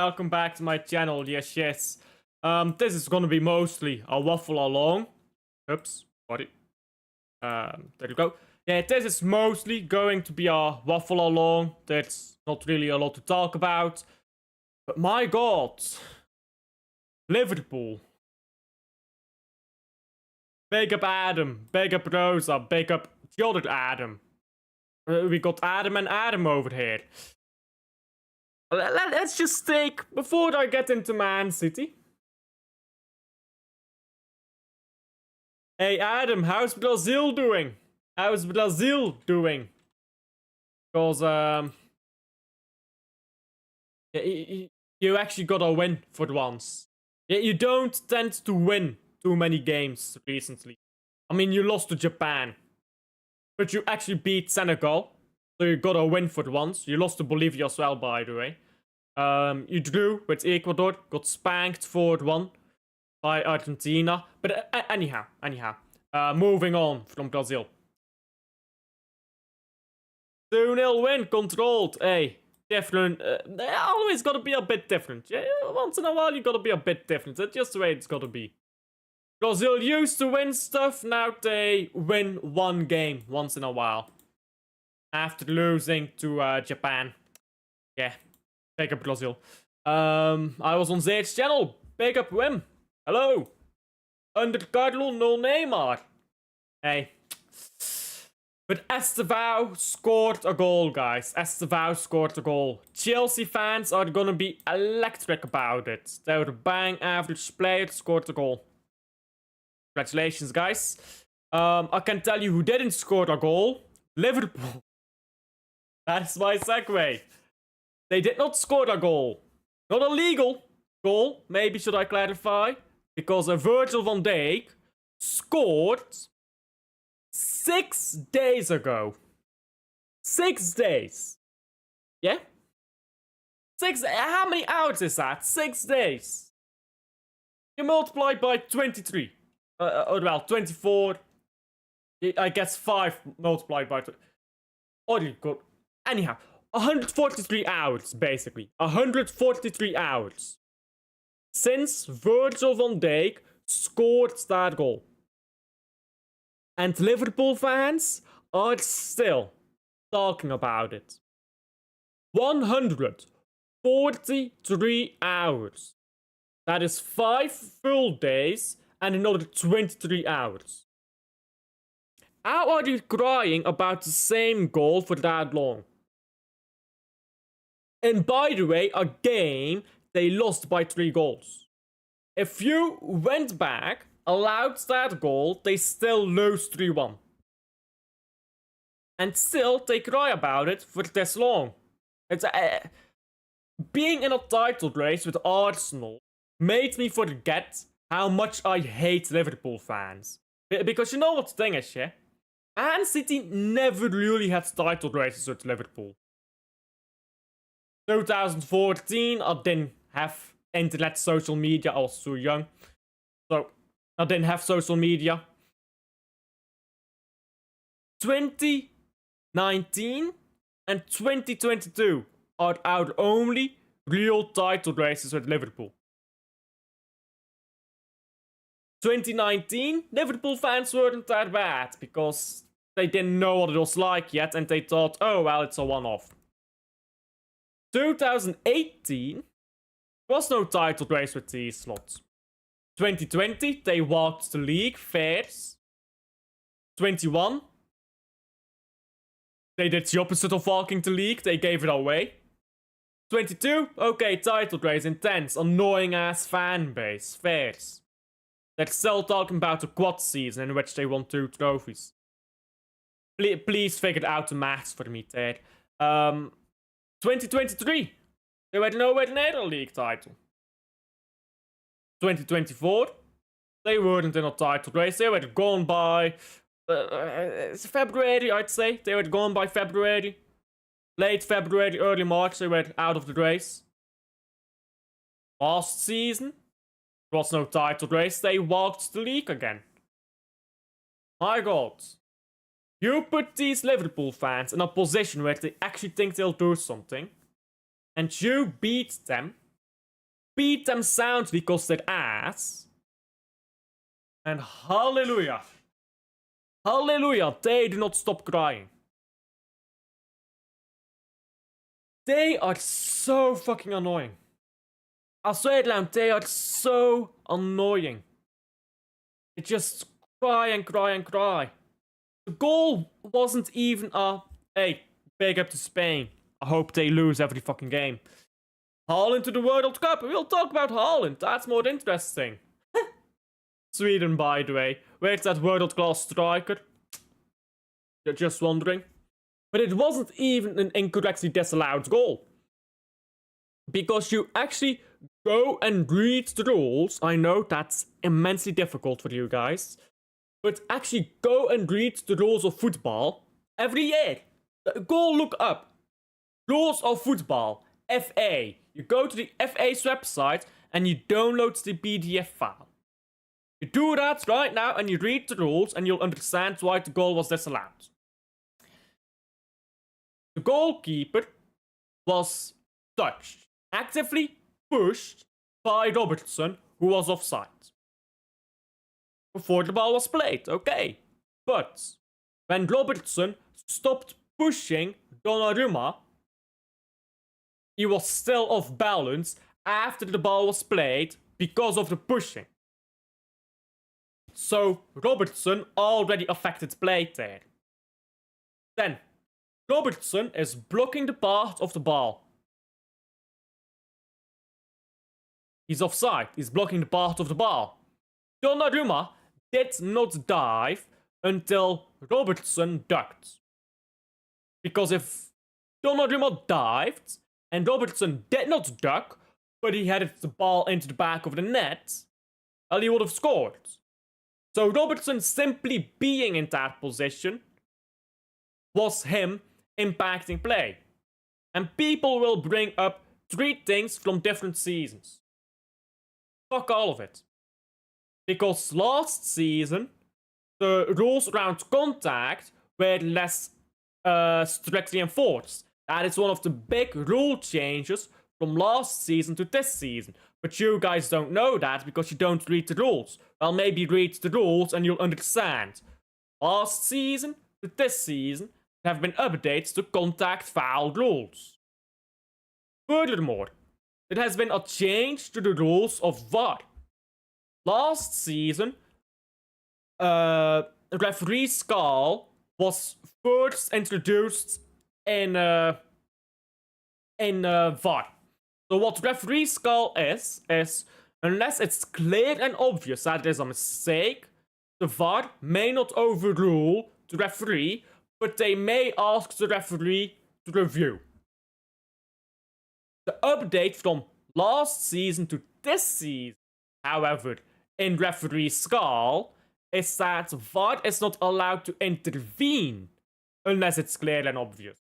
welcome back to my channel. Yes. This is gonna be mostly a waffle along. Oops, sorry. There you go. Yeah, this is mostly going to be a waffle along. There's not really a lot to talk about. But my god. Liverpool. Big up Adam. Big up Rosa. Big up the other Adam. We got Adam and Adam over here. Let's just take, before I get into Man City. Hey Adam, how's Brazil doing? How's Brazil doing? Because, you actually got a win for once. You don't tend to win too many games recently. I mean, you lost to Japan. But you actually beat Senegal. So you got a win for once. You lost to Bolivia as well, by the way. You drew with Ecuador. Got spanked 4-1 by Argentina. But anyhow. Moving on from Brazil. 2-0 win, controlled. Hey, different. Always gotta be a bit different. Yeah, once in a while you gotta be a bit different. That's just the way it's gotta be. Brazil used to win stuff. Now they win one game once in a while. After losing to Japan. Yeah. Big up Brazil. I was on Zaid's channel. Big up Wim. Hello. Under Carlo, no Neymar. Hey. But Estevao scored a goal, guys. Estevao scored a goal. Chelsea fans are gonna be electric about it. Their bang average player scored a goal. Congratulations, guys. I can tell you who didn't score a goal. Liverpool. That's my segue. They did not score a goal. Not a legal goal, maybe should I clarify. Because Virgil van Dijk scored 6 days ago. 6 days. Yeah? How many hours is that? 6 days. You multiply by 23. Well, 24. I guess 5 multiplied by 2. Oh, you got. Anyhow, 143 hours, basically. 143 hours. Since Virgil van Dijk scored that goal. And Liverpool fans are still talking about it. 143 hours. That is 5 full days and another 23 hours. How are you crying about the same goal for that long? And by the way, a game they lost by 3 goals. If you went back, allowed that goal, they still lose 3-1. And still, they cry about it for this long. It's being in a title race with Arsenal made me forget how much I hate Liverpool fans. Because you know what the thing is, yeah? Man City never really had title races with Liverpool. 2014, I didn't have internet, social media. I was too young. So, I didn't have social media. 2019 and 2022 are our only real title races with Liverpool. 2019, Liverpool fans weren't that bad because they didn't know what it was like yet and they thought, oh well, it's a one-off. 2018 was no title race with these slots. 2020, they walked the league, fairs. 21, they did the opposite of walking the league, they gave it away. 22, okay, title race, intense, annoying ass fan base, fairs. They're still talking about the quad season in which they won 2 trophies. Please figure out the maths for me, Ted. 2023, they were nowhere near a league title. 2024, they weren't in a title race. They were gone by February, I'd say. They were gone by February. Late February, early March, they were out of the race. Last season, there was no title race. They walked the league again. My god. You put these Liverpool fans in a position where they actually think they'll do something, and you beat them beat them soundly because they're ass. And hallelujah. Hallelujah, they do not stop crying. They are so fucking annoying. I swear it, Lamb, they are so annoying. They just cry and cry and cry. The goal wasn't even a, hey, big up to Spain. I hope they lose every fucking game. Haaland to the World Cup. We'll talk about Haaland. That's more interesting. Sweden, by the way. Where's that world-class striker? You're just wondering. But it wasn't even an incorrectly disallowed goal. Because you actually go and read the rules. I know that's immensely difficult for you guys. But actually go and read the rules of football every year. Go look up. Rules of football. FA. You go to the FA's website and you download the PDF file. You do that right now and you read the rules and you'll understand why the goal was disallowed. The goalkeeper was touched, actively pushed by Robertson, who was offside. Before the ball was played, okay. But when Robertson stopped pushing Donnarumma, he was still off balance after the ball was played because of the pushing. So Robertson already affected play there. Then Robertson is blocking the path of the ball. He's offside. He's blocking the path of the ball. Donnarumma did not dive until Robertson ducked. Because if Donnarumma dived and Robertson did not duck, but he headed the ball into the back of the net, well, he would have scored. So Robertson simply being in that position was him impacting play. And people will bring up 3 things from different seasons. Fuck all of it. Because last season, the rules around contact were less strictly enforced. That is one of the big rule changes from last season to this season. But you guys don't know that because you don't read the rules. Well, maybe read the rules and you'll understand. Last season to this season, there have been updates to contact foul rules. Furthermore, there has been a change to the rules of VAR. Last season, referee skull was first introduced in VAR. So what referee skull is unless it's clear and obvious that there's a mistake, the VAR may not overrule the referee, but they may ask the referee to review. The update from last season to this season, however, in referee skull, is that VAR is not allowed to intervene unless it's clear and obvious.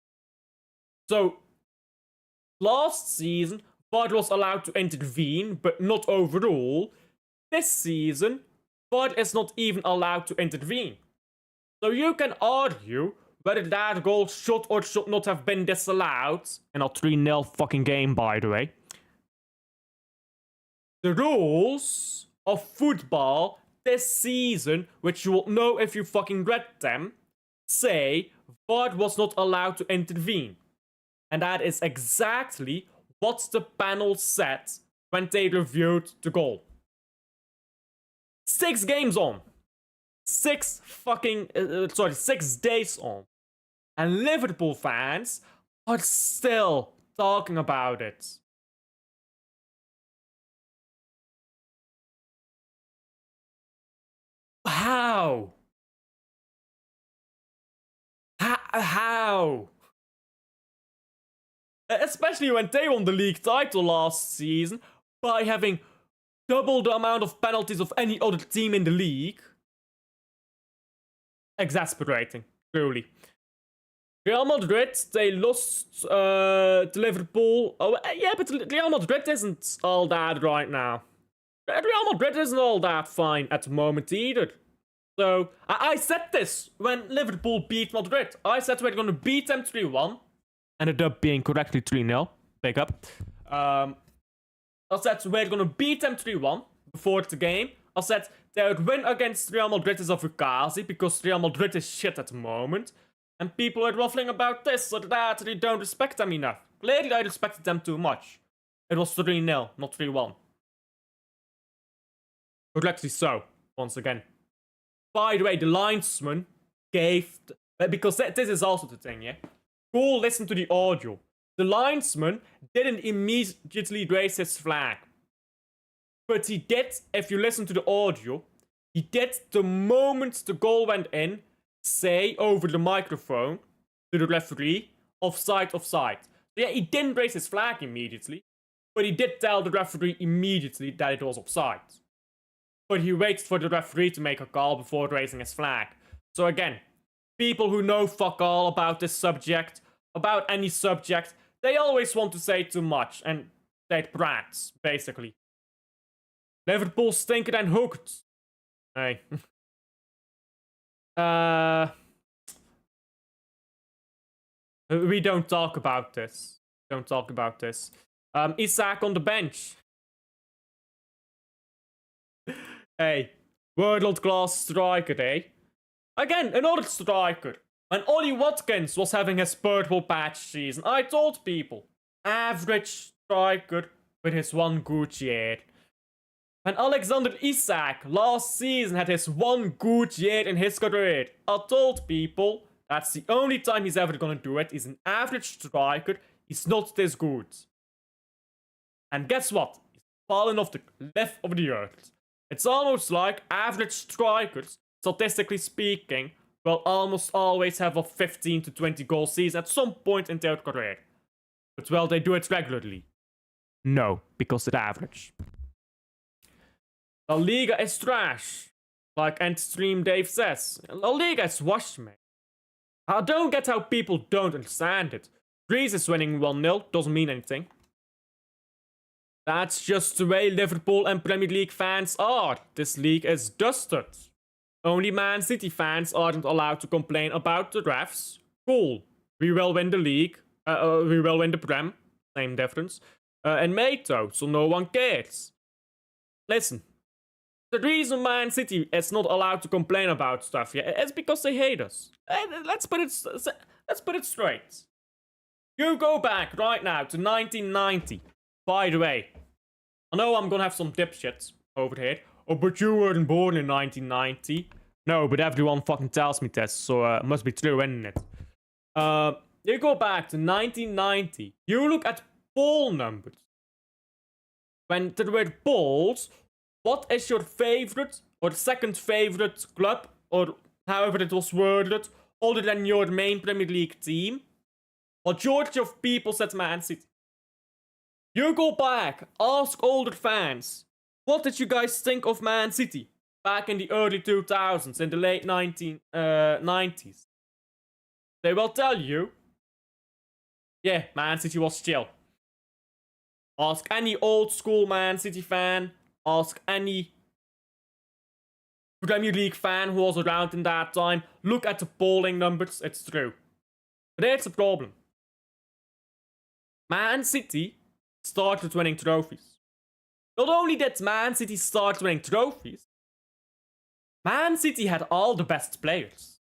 So, last season, VAR was allowed to intervene, but not overrule. This season, VAR is not even allowed to intervene. So you can argue whether that goal should or should not have been disallowed in a 3-0 fucking game, by the way. The rules of football this season, which you will know if you fucking read them, say VAR was not allowed to intervene. And that is exactly what the panel said when they reviewed the goal. 6 games on. 6 days on. And Liverpool fans are still talking about it. How? How? Especially when they won the league title last season by having double the amount of penalties of any other team in the league. Exasperating, truly. Real Madrid, they lost to Liverpool. Oh, yeah, but Real Madrid isn't all that right now. Real Madrid isn't all that fine at the moment either. So, I said this when Liverpool beat Madrid. I said we're going to beat them 3-1. Ended up being correctly 3-0. Pick up. I said we're gonna beat them 3-1 before the game. I said their win against Real Madrid is a fugazi because Real Madrid is shit at the moment. And people are ruffling about this or that, they don't respect them enough. Clearly I respected them too much. It was 3-0, not 3-1. Correctly so, once again. By the way, the linesman gave... because this is also the thing, yeah? Go listen to the audio. The linesman didn't immediately raise his flag. But he did, if you listen to the audio, he did the moment the goal went in, say over the microphone to the referee, offside, offside. So yeah, he didn't raise his flag immediately, but he did tell the referee immediately that it was offside. But he waited for the referee to make a call before raising his flag. So again, people who know fuck all about this subject, about any subject, they always want to say too much, and they brats, basically. Liverpool stinker and hooked. Hey. We don't talk about this. Don't talk about this. Isak on the bench. Hey, world-class striker, eh? Again, another striker. When Ollie Watkins was having his purple patch season, I told people, average striker with his one good year. When Alexander Isak last season had his one good year in his career, I told people that's the only time he's ever gonna do it. He's an average striker, he's not this good. And guess what? He's fallen off the cliff of the earth. It's almost like average strikers, statistically speaking, will almost always have a 15 to 20 goal season at some point in their career. But will they do it regularly? No, because they're average. La Liga is trash. Like Endstream Dave says. La Liga is wash, mate. I don't get how people don't understand it. Greece is winning 1-0, doesn't mean anything. That's just the way Liverpool and Premier League fans are. This league is dusted. Only Man City fans aren't allowed to complain about the refs. Cool. We will win the league. We will win the Prem. Same difference. In May though, so no one cares. Listen. The reason Man City is not allowed to complain about stuff, yeah, is because they hate us. Let's put it straight. You go back right now to 1990. By the way, I know I'm gonna have some dipshits over here. Oh, but you weren't born in 1990. No, but everyone fucking tells me this, so it must be true, isn't it? You go back to 1990. You look at ball numbers. When there were balls, what is your favorite or second favorite club, or however it was worded, other than your main Premier League team? Majority of people said Man City. You go back, ask older fans, what did you guys think of Man City back in the early 2000s, in the late 1990s? They will tell you, yeah, Man City was chill. Ask any old school Man City fan, ask any Premier League fan who was around in that time, look at the polling numbers, it's true. But here's the problem. Man City started winning trophies. Not only did Man City start winning trophies, Man City had all the best players.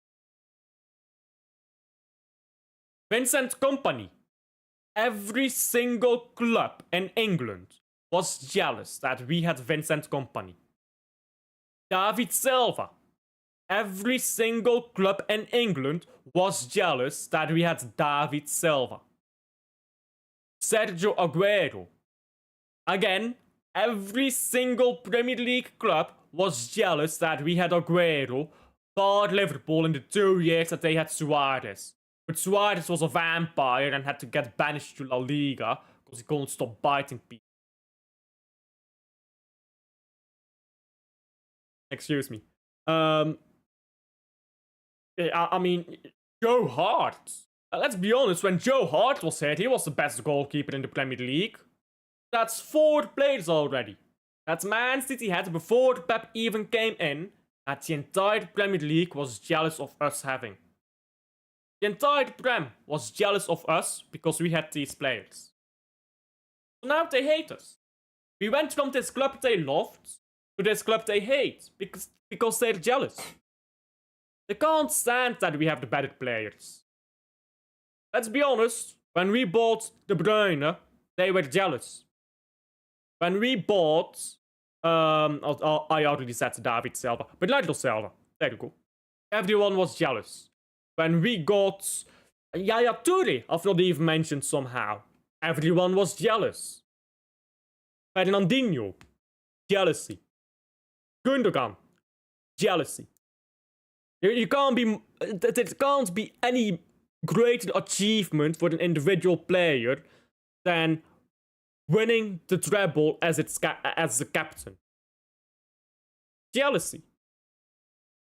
Vincent Kompany. Every single club in England was jealous that we had Vincent Kompany. David Silva. Every single club in England was jealous that we had David Silva. Sergio Aguero. Again, every single Premier League club was jealous that we had Aguero, bar Liverpool in the 2 years that they had Suarez. But Suarez was a vampire and had to get banished to La Liga because he couldn't stop biting people. Excuse me. I mean, Joe Hart. Let's be honest, when Joe Hart was here, he was the best goalkeeper in the Premier League. That's 4 players already. That Man City had before Pep even came in, that the entire Premier League was jealous of us having. The entire Prem was jealous of us because we had these players. So now they hate us. We went from this club they loved to this club they hate because they're jealous. They can't stand that we have the better players. Let's be honest, when we bought De Bruyne, they were jealous. When we bought, I already said David Silva, but Bernardo Silva, there you go. Everyone was jealous. When we got Yaya Toure, I've not even mentioned somehow. Everyone was jealous. Fernandinho, jealousy. Gundogan, jealousy. There can't be any greater achievement for an individual player than winning the treble as the captain. Jealousy.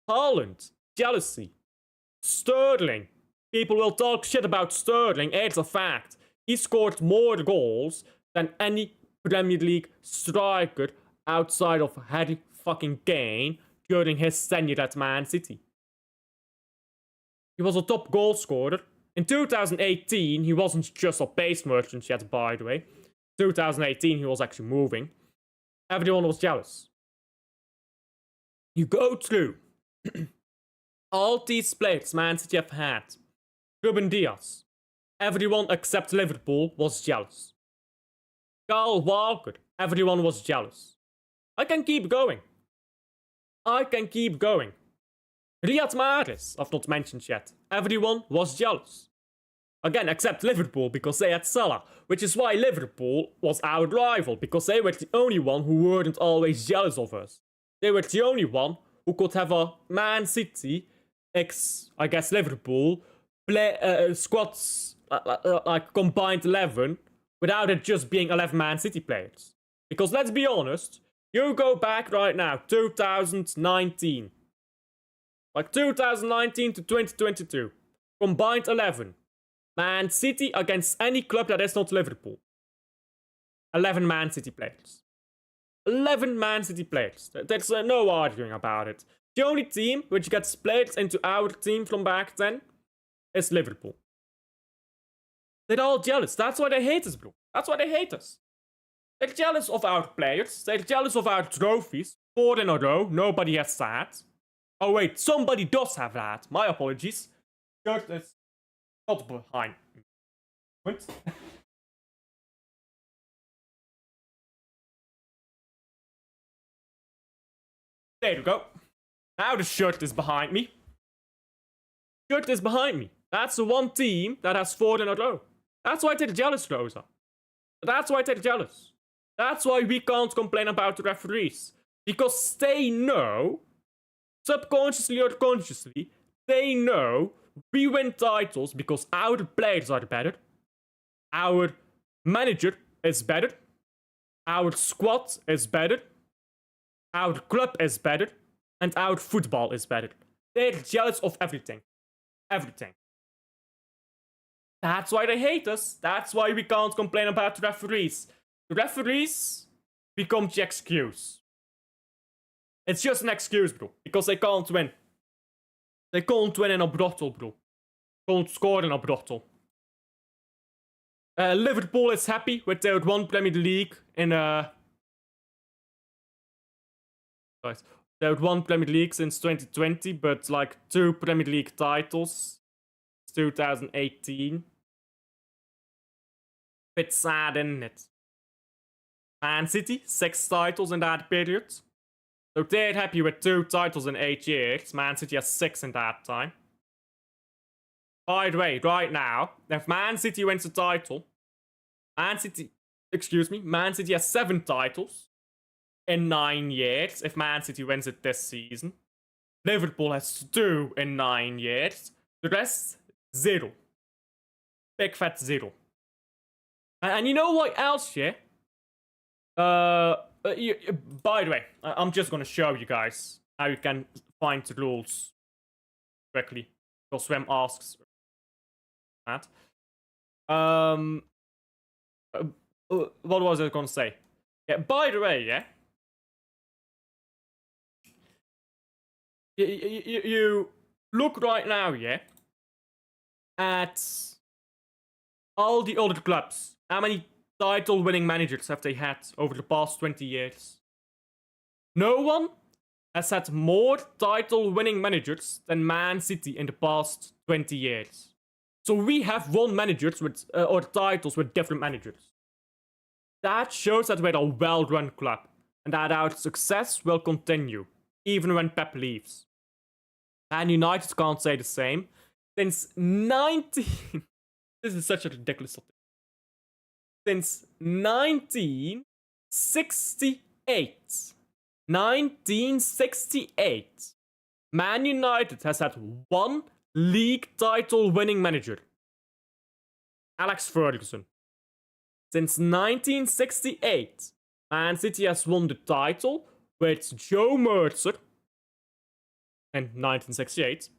Haaland, jealousy. Sterling. People will talk shit about Sterling. It's a fact. He scored more goals than any Premier League striker outside of Harry fucking Kane during his tenure at Man City. He was a top goal scorer. In 2018, he wasn't just a pace merchant yet, by the way. 2018, he was actually moving. Everyone was jealous. You go through all these players Man City have had. Ruben Diaz. Everyone except Liverpool was jealous. Kyle Walker. Everyone was jealous. I can keep going. Riyad Mahrez, I've not mentioned yet. Everyone was jealous. Again, except Liverpool, because they had Salah. Which is why Liverpool was our rival, because they were the only one who weren't always jealous of us. They were the only one who could have a Man City I guess Liverpool squads like combined 11 without it just being 11 Man City players. Because let's be honest, you go back right now, 2019. Like 2019 to 2022. Combined 11. Man City against any club that is not Liverpool. 11 Man City players. 11 Man City players. There's no arguing about it. The only team which gets played into our team from back then is Liverpool. They're all jealous. That's why they hate us, bro. That's why they hate us. They're jealous of our players. They're jealous of our trophies. 4 in a row. Nobody has that. Oh wait, somebody does have that. My apologies. Shirt is not behind me. What? There you go. Now the shirt is behind me. Shirt is behind me. That's the one team that has 4 in a row. That's why they're jealous, Rosa. That's why they're jealous. That's why we can't complain about the referees. Because they know, subconsciously or consciously, they know we win titles because our players are better. Our manager is better. Our squad is better. Our club is better. And our football is better. They're jealous of everything. Everything. That's why they hate us. That's why we can't complain about the referees. The referees become the excuse. It's just an excuse, bro. Because they can't win. They can't win in a brothel, bro. Can't score in a brothel. Liverpool is happy with their 1 Premier League in Guys. They had 1 Premier League since 2020, but like 2 Premier League titles. 2018. Bit sad, isn't it? Man City, 6 titles in that period. So they're happy with 2 titles in 8 years. Man City has 6 in that time. By the way, right now, if Man City wins the title, Man City has 7 titles in 9 years if Man City wins it this season. Liverpool has 2 in 9 years. The rest, 0. Big fat 0. And you know what else, yeah? By the way, I'm just gonna show you guys how you can find the rules quickly. Because Swim asks that. What was I gonna say? Yeah, by the way, yeah? You look right now, yeah? At all the other clubs. How many title-winning managers have they had over the past 20 years? No one has had more title-winning managers than Man City in the past 20 years. So we have won managers with, or titles with different managers. That shows that we're a well-run club, and that our success will continue, even when Pep leaves. And United can't say the same. Since 19... This is such a ridiculous topic. Since 1968. 1968. Man United has had one league title winning manager. Alex Ferguson. Since 1968, Man City has won the title with Joe Mercer in 1968.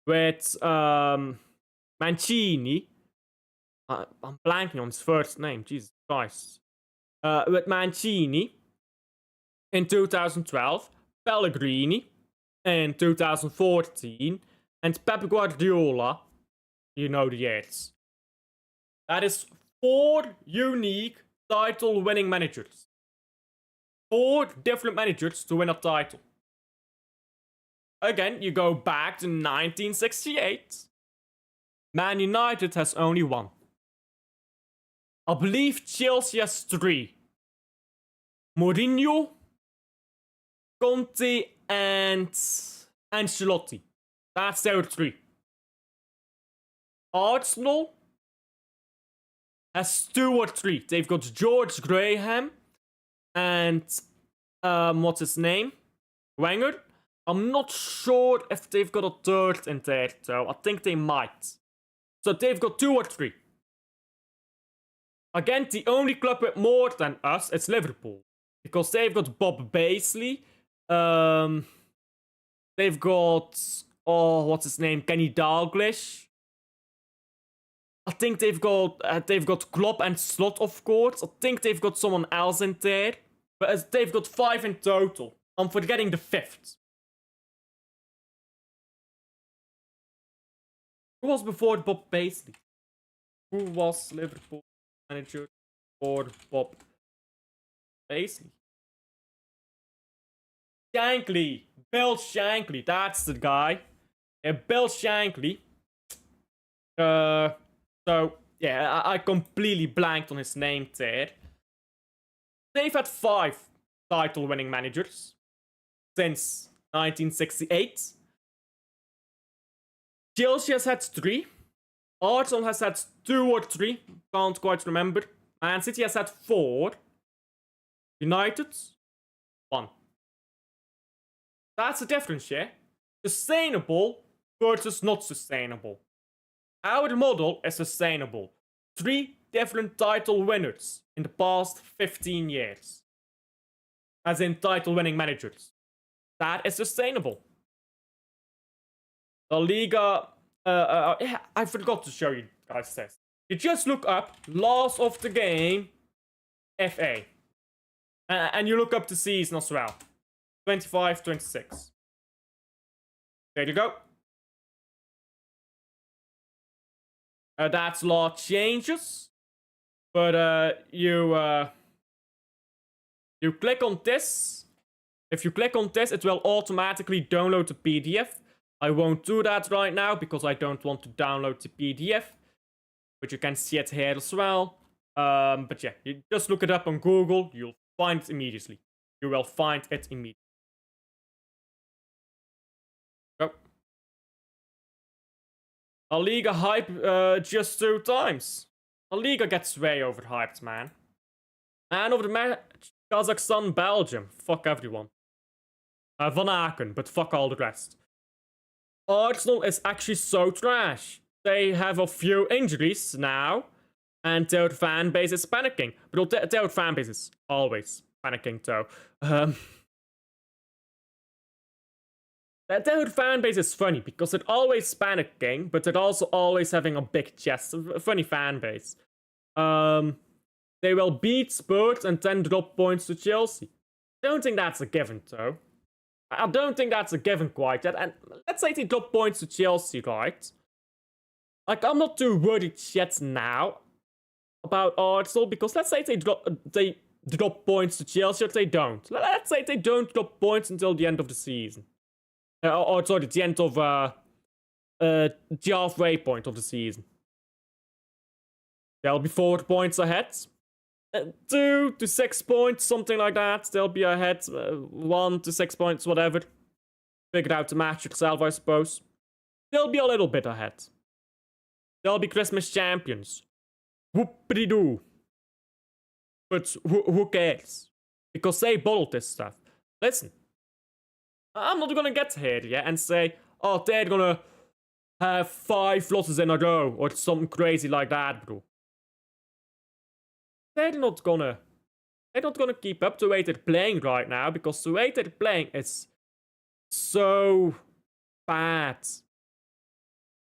With Mancini. I'm blanking on his first name, Jesus Christ. With Mancini in 2012, Pellegrini in 2014, and Pep Guardiola, you know the years. That is 4 unique title-winning managers. 4 different managers to win a title. Again, you go back to 1968. Man United has only 1. I believe Chelsea has 3. Mourinho, Conte, and Ancelotti. That's their 3. Arsenal has 2 or 3. They've got George Graham and what's his name? Wenger. I'm not sure if they've got a 3rd in there though. I think they might. So they've got 2 or 3. Again, the only club with more than us is Liverpool. Because they've got Bob Paisley. They've got, what's his name? Kenny Dalglish. I think they've got Klopp and Slot, of course. I think they've got someone else in there. But they've got 5 in total. I'm forgetting the 5th. Who was before Bob Paisley? Who was Liverpool manager for Bob Paisley? Shankly. Bill Shankly. That's the guy. Bill Shankly. So, yeah, I completely blanked on his name there. They've had 5 title-winning managers since 1968. Chelsea has had 3. Arsenal has had 2 or 3. Can't quite remember. Man City has had 4. United, 1. That's the difference, yeah? Sustainable versus not sustainable. Our model is sustainable. 3 different title winners in the past 15 years. As in title-winning managers. That is sustainable. La Liga... yeah, I forgot to show you guys this. You just look up loss of the game FA. And you look up the season as well. 25-26. There you go. That's law changes. But you click on this. If you click on this, it will automatically download the PDF. I won't do that right now because I don't want to download the PDF. But you can see it here as well. But yeah, you just look it up on Google. You'll find it immediately. You will find it immediately. Go. La Liga hype just 2 times. La Liga gets way overhyped, man. And over the match, Kazakhstan, Belgium. Fuck everyone. Van Aken, but fuck all the rest. Arsenal is actually so trash. They have a few injuries now, and their fan base is panicking. But their fan base is always panicking, though. Their fan base is funny, because they're always panicking, but they're also always having a big chest. A funny fan base. They will beat Spurs and then drop points to Chelsea. Don't think that's a given, though. I don't think that's a given quite yet. And let's say they drop points to Chelsea, right? Like, I'm not too worried yet now. about Arsenal, because let's say they drop points to Chelsea, or they don't. Let's say they don't drop points until the end of the season. Or sorry, the end of the halfway point of the season. They'll be 4 points ahead. 2 to 6 points, something like that. They'll be ahead. 1 to 6 points, whatever. Figure out the match yourself, I suppose. They'll be a little bit ahead. They'll be Christmas champions. Whoopity-doo. But who cares? Because they bottled this stuff. Listen. I'm not gonna get here yet and say, oh, they're gonna have 5 losses in a row or something crazy like that, bro. They're not gonna keep up the way they're playing right now, because the way they're playing is so bad.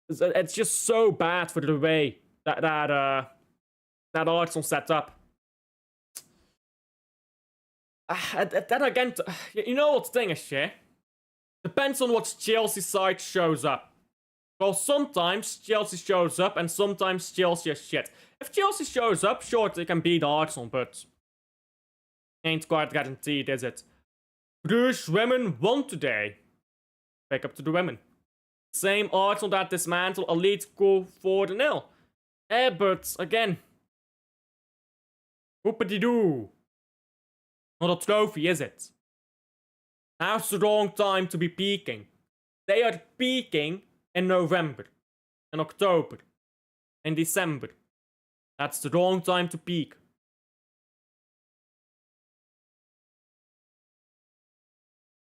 It's just so bad for the way that Arsenal set up. Then again, you know what the thing is, yeah? Depends on what Chelsea side shows up. Well, sometimes Chelsea shows up and sometimes Chelsea is shit. If Chelsea shows up, sure, they can beat Arsenal, but ain't quite guaranteed, is it? Bruges women won today. Back up to the women. Same Arsenal that dismantled Elite go 4-0. But again, whoopity-doo. Not a trophy, is it? Now's the wrong time to be peaking. They are peaking in November, in October, in December. That's the wrong time to peak.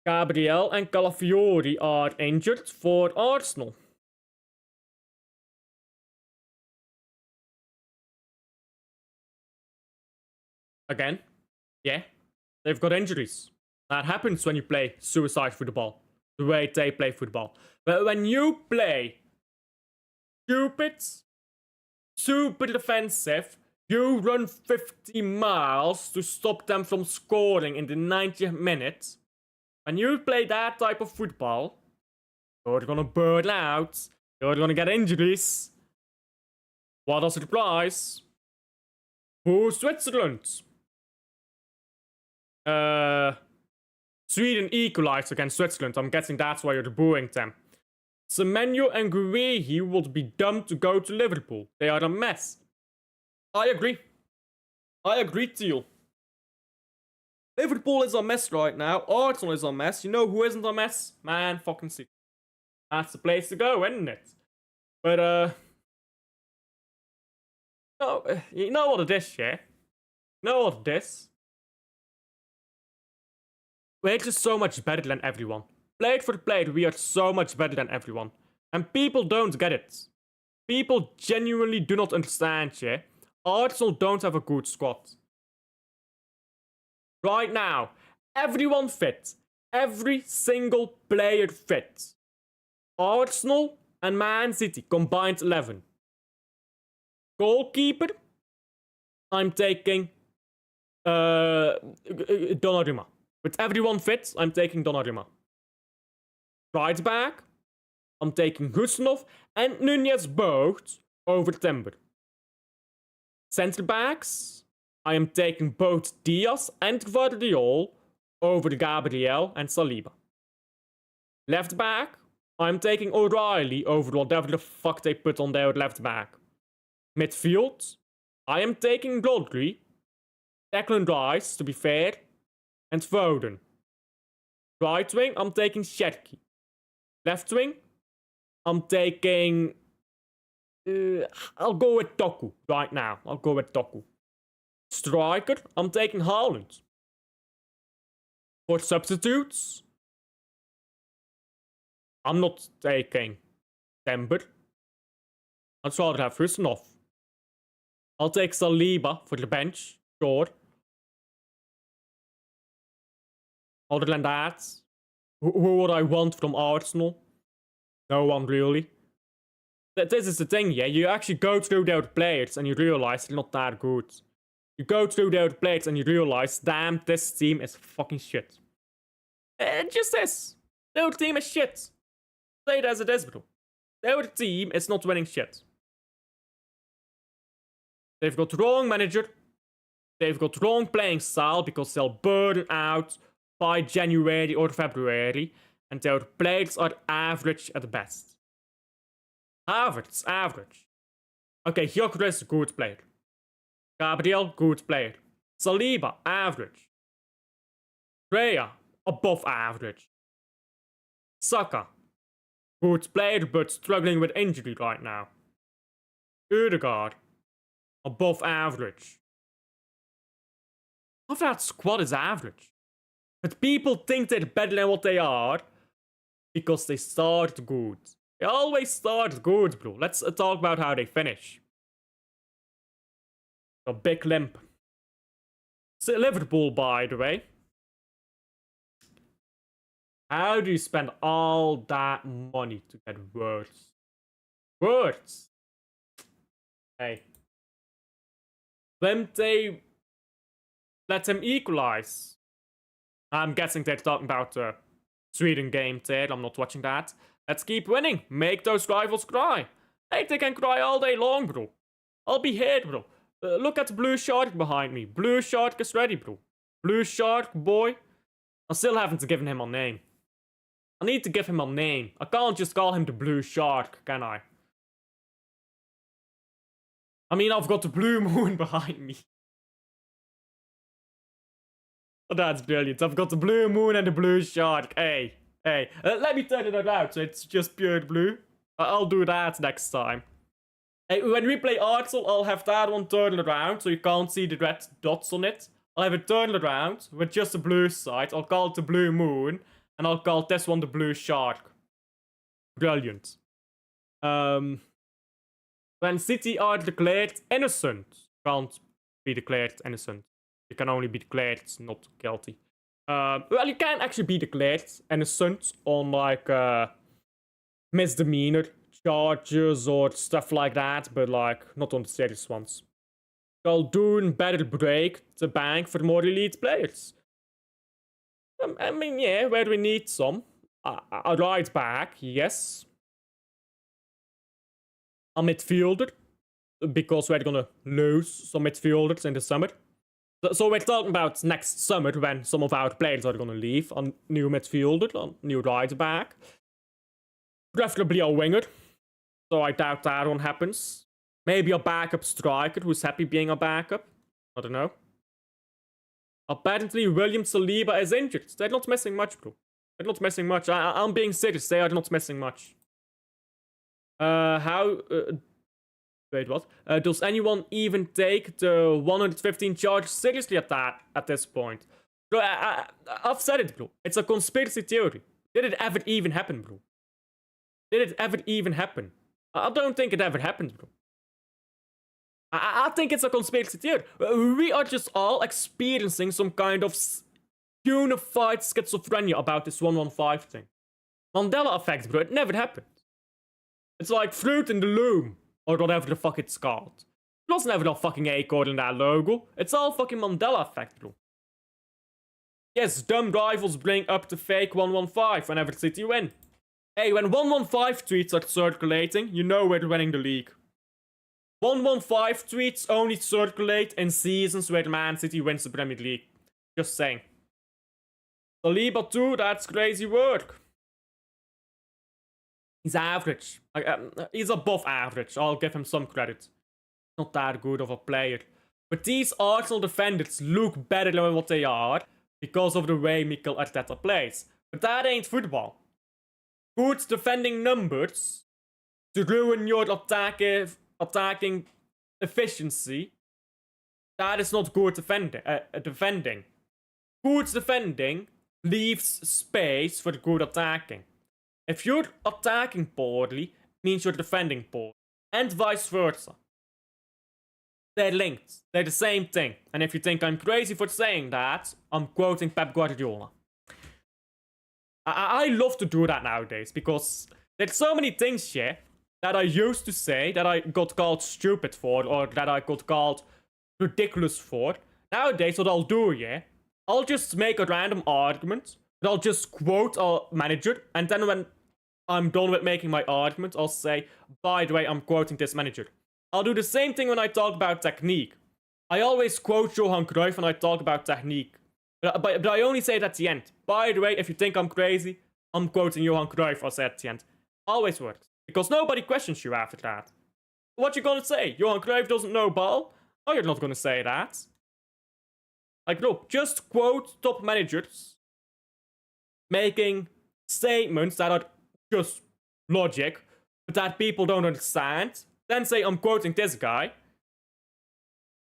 Gabriel and Calafiori are injured for Arsenal. Again, yeah, they've got injuries. That happens when you play suicide football, the way they play football. But when you play super defensive, you run 50 miles to stop them from scoring in the 90th minute. When you play that type of football, you're gonna burn out, you're gonna get injuries. What a surprise. Who's Switzerland? Sweden equalized against Switzerland. I'm guessing that's why you're booing them. Semenyo and Guehi would be dumb to go to Liverpool. They are a mess. I agree. I agree to you. Liverpool is a mess right now. Arsenal is a mess. You know who isn't a mess? Man fucking City. That's the place to go, isn't it? But, no, you know what it is, yeah? You know what it is? We're just so much better than everyone. Plate for plate, we are so much better than everyone. And people don't get it. People genuinely do not understand, yeah? Arsenal don't have a good squad. Right now, everyone fit. Every single player fit. Arsenal and Man City combined 11. Goalkeeper, I'm taking Donnarumma. With everyone fit, I'm taking Donnarumma. Right back, I'm taking Gustinov and Nunez both over Timber. Centre backs, I am taking both Diaz and Gvardiol over Gabriel and Saliba. Left back, I'm taking O'Reilly over whatever the fuck they put on their left back. Midfield, I am taking Godfrey, Declan Rice, to be fair, and Foden. Right wing, I'm taking Sherky. Left wing, I'm taking... I'll go with Doku right now. I'll go with Doku. Striker, I'm taking Haaland. For substitutes, I'm not taking Timber. I'd rather have Rusnov. I'll take Saliba for the bench, sure. Other than that, who would I want from Arsenal? No one really. This is the thing, yeah. You actually go through their players and you realize they're not that good. You go through their players and you realize, damn, this team is fucking shit. It just is. Their team is shit. Say it as it is, bro. Their team is not winning shit. They've got wrong manager. They've got wrong playing style because they'll burn out by January or February. And their players are average at best. Average. Okay, Gyökeres, good player. Gabriel, good player. Saliba, average. Rea, above average. Saka, good player but struggling with injury right now. Ødegaard, above average. Half that squad is average. But people think they're better than what they are because they start good. They always start good, bro. Let's talk about how they finish. A big limp. So Liverpool, by the way. How do you spend all that money to get words? Words! Hey. When they let them equalize. I'm guessing they're talking about the Sweden game there. I'm not watching that. Let's keep winning. Make those rivals cry. Hey, they can cry all day long, bro. I'll be here, bro. Look at the blue shark behind me. Blue shark is ready, bro. Blue shark, boy. I still haven't given him a name. I need to give him a name. I can't just call him the blue shark, can I? I mean, I've got the blue moon behind me. Oh, that's brilliant. I've got the blue moon and the blue shark. Hey. Let me turn it around so it's just pure blue. I'll do that next time. Hey, when we play Arsenal, I'll have that one turned around so you can't see the red dots on it. I'll have it turned around with just the blue side. I'll call it the blue moon. And I'll call this one the blue shark. Brilliant. When City are declared innocent. Can't be declared innocent. You can only be declared not guilty. Well, you can actually be declared innocent on like misdemeanor charges or stuff like that, but like not on the serious ones. Galdoon better break the bank for more elite players. I mean, yeah, where we need some. A right back, yes. A midfielder, because we're gonna lose some midfielders in the summer. So we're talking about next summer when some of our players are gonna leave. A new midfielder, a new right back. Preferably a winger. So I doubt that one happens. Maybe a backup striker who's happy being a backup. I don't know. Apparently, William Saliba is injured. They're not missing much, bro. They're not missing much. I'm being serious. They are not missing much. Wait, what? Does anyone even take the 115 charge seriously at this point? Bro, I've said it, bro. It's a conspiracy theory. Did it ever even happen, bro? Did it ever even happen? I don't think it ever happened, bro. I think it's a conspiracy theory. We are just all experiencing some kind of unified schizophrenia about this 115 thing. Mandela effect, bro. It never happened. It's like fruit in the loom. Or whatever the fuck it's called. It was never a fucking acorn in that logo. It's all fucking Mandela effect, bro. Yes, dumb rivals bring up the fake 115 whenever City win. Hey, when 115 tweets are circulating, you know we're winning the league. 115 tweets only circulate in seasons where Man City wins the Premier League. Just saying. Saliba too, that's crazy work. He's average. He's above average. I'll give him some credit. Not that good of a player. But these Arsenal defenders look better than what they are because of the way Mikel Arteta plays. But that ain't football. Good defending numbers to ruin your attacking efficiency. That is not good defending. Good defending leaves space for good attacking. If you're attacking poorly, it means you're defending poorly. And vice versa. They're linked. They're the same thing. And if you think I'm crazy for saying that, I'm quoting Pep Guardiola. I love to do that nowadays because there's so many things here that I used to say that I got called stupid for or that I got called ridiculous for. Nowadays, what I'll do, yeah, I'll just make a random argument. I'll just quote a manager, and then when I'm done with making my argument, I'll say, by the way, I'm quoting this manager. I'll do the same thing when I talk about technique. I always quote Johan Cruyff when I talk about technique. But I only say it at the end. By the way, if you think I'm crazy, I'm quoting Johan Cruyff, I say at the end. Always works. Because nobody questions you after that. What you gonna say? Johan Cruyff doesn't know ball? No, you're not gonna say that. Like, look, just quote top managers making statements that are just logic, but that people don't understand. Then say, I'm quoting this guy.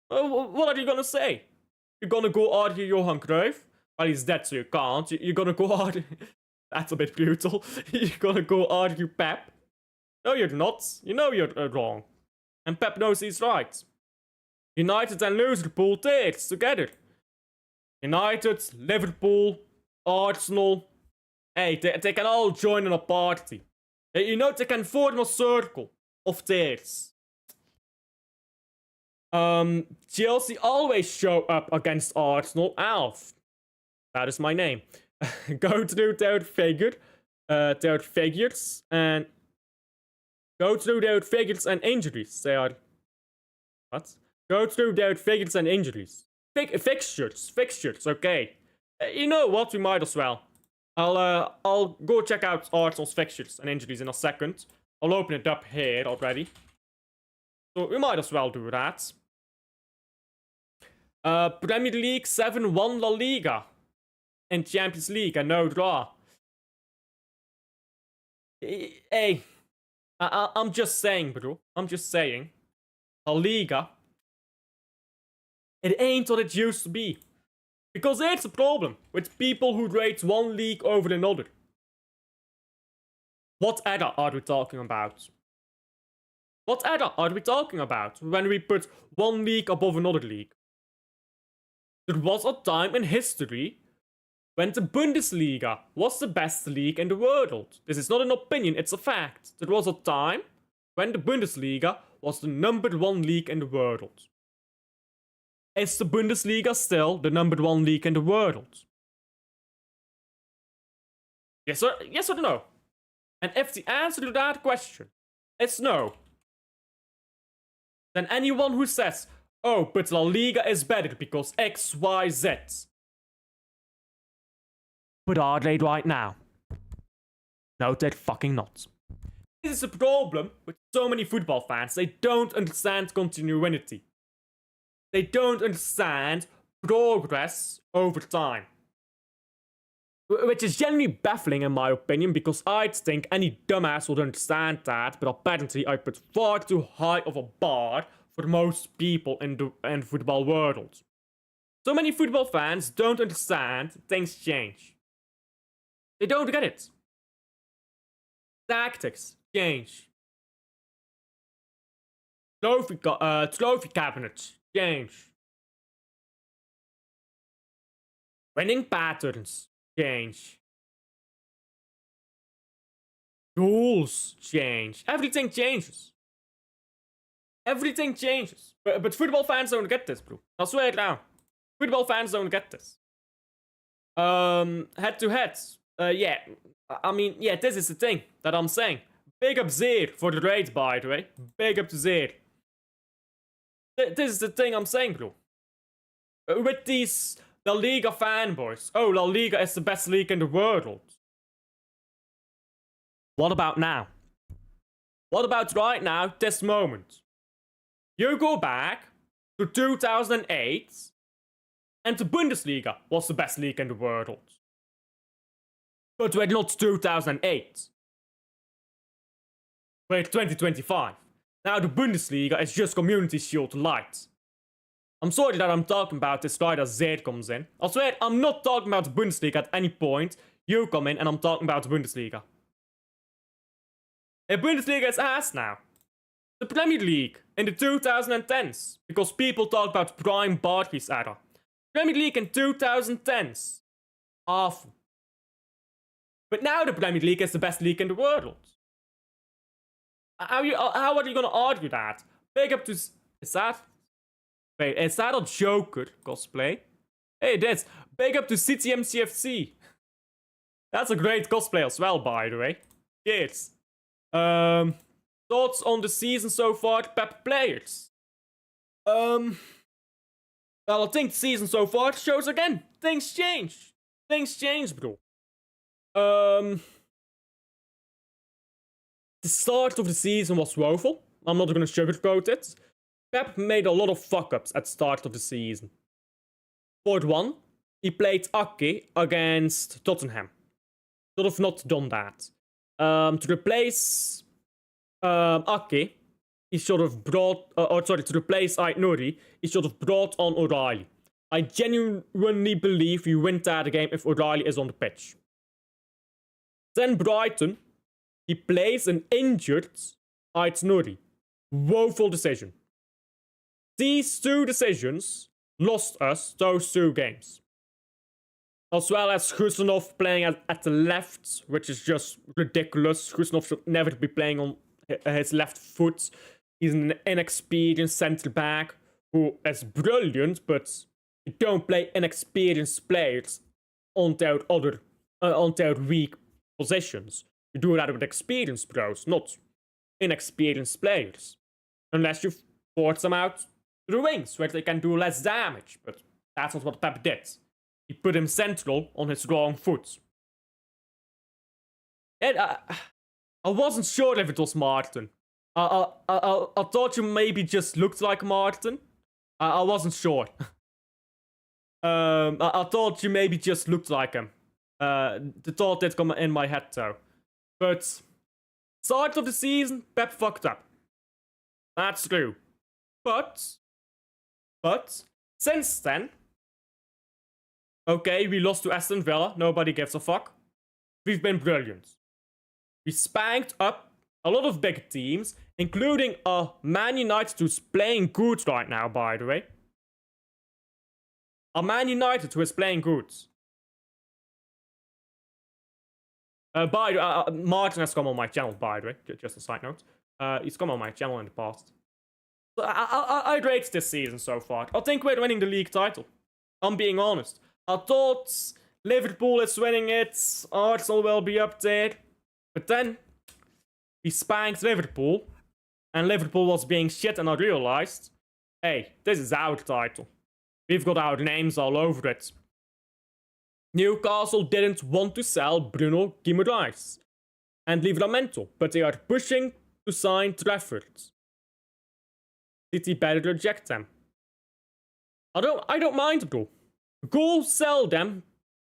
What are you gonna say? You're gonna go argue Johan Cruyff? Well, he's dead, so you can't. You're gonna go argue... That's a bit brutal. You're gonna go argue Pep? No, you're not. You know you're wrong. And Pep knows he's right. United and Liverpool tears together. United, Liverpool, Arsenal. Hey, they can all join in a party. You know, they can form a circle of tears. Chelsea always show up against Arsenal. Alf. That is my name. Go through their figures and go through their figures and injuries. They are what? Go through their figures and injuries. Fixtures. Okay. You know what? We might as well. I'll go check out Arsenal's fixtures and injuries in a second. I'll open it up here already. So we might as well do that. Premier League 7-1 La Liga. In Champions League and no draw. Hey, I'm just saying, bro. I'm just saying. La Liga. It ain't what it used to be. Because there's a problem with people who rate one league over another. What era are we talking about? What era are we talking about when we put one league above another league? There was a time in history when the Bundesliga was the best league in the world. This is not an opinion, it's a fact. There was a time when the Bundesliga was the #1 league in the world. Is the Bundesliga still the #1 league in the world? Yes or no? And if the answer to that question is no, then anyone who says, oh, but La Liga is better because X, Y, Z. But are they right now? No, they're fucking not. This is a problem with so many football fans. They don't understand continuity. They don't understand progress over time. Which is genuinely baffling in my opinion, because I'd think any dumbass would understand that, but apparently I put far too high of a bar for most people in the football world. So many football fans don't understand things change. They don't get it. Tactics change. Trophy cabinets change. Winning patterns change. Rules change. Everything changes. Everything changes. But football fans don't get this, bro. I swear it now. Football fans don't get this. Head to head. Yeah. I mean, yeah, this is the thing that I'm saying. Big up Zeer for the raid, by the way. Big up to Zeer. This is the thing I'm saying, bro. With these La Liga fanboys. Oh, La Liga is the best league in the world. What about now? What about right now, this moment? You go back to 2008, and the Bundesliga was the best league in the world. But we're not 2008. We're 2025. Now the Bundesliga is just Community Shield Light. I'm sorry that I'm talking about this right as Zed comes in. I swear, I'm not talking about the Bundesliga at any point. You come in and I'm talking about the Bundesliga. The Bundesliga is ass now. The Premier League in the 2010s. Because people talk about prime Barkley's era. Premier League in 2010s. Awful. But now the Premier League is the best league in the world. How are you gonna argue that? Big up to... Is that... Wait, is that a Joker cosplay? Hey, it is. Big up to City MCFC. That's a great cosplay as well, by the way. Cheers. thoughts on the season so far, Pep players? Well, I think the season so far shows again. Things change. Things change, bro. The start of the season was woeful. I'm not gonna sugarcoat it. Pep made a lot of fuck-ups at the start of the season. For one, he played Ake against Tottenham. Should have not done that. To replace Ake, he should have brought... to replace Aït-Nouri, he should have brought on O'Reilly. I genuinely believe we win that game if O'Reilly is on the pitch. Then Brighton, he plays an injured Aït-Nouri. Woeful decision. These two decisions lost us those two games. As well as Husanov playing at the left, which is just ridiculous. Husanov should never be playing on his left foot. He's an inexperienced centre back who is brilliant, but you don't play inexperienced players on their weak positions. You do that with experienced pros, not inexperienced players. Unless you force them out to the wings, where they can do less damage. But that's not what Pep did. He put him central on his wrong foot. And I wasn't sure if it was Martin. I thought you maybe just looked like Martin. I wasn't sure. I thought you maybe just looked like him. The thought did come in my head though. But start of the season, Pep fucked up. That's true. But since then, okay, we lost to Aston Villa. Nobody gives a fuck. We've been brilliant. We spanked up a lot of big teams, including a Man United who's playing good right now, by the way. A Man United who is playing good. Martin has come on my channel, by the way. Just a side note. He's come on my channel in the past. So I'd rate this season so far. I think we're winning the league title. I'm being honest. I thought Liverpool is winning it. Arsenal will be up there. But then, we spanked Liverpool. And Liverpool was being shit, and I realized, hey, this is our title. We've got our names all over it. Newcastle didn't want to sell Bruno Guimaraes and Livramento, but they are pushing to sign Trafford. City better reject them. I don't mind, bro. Go sell them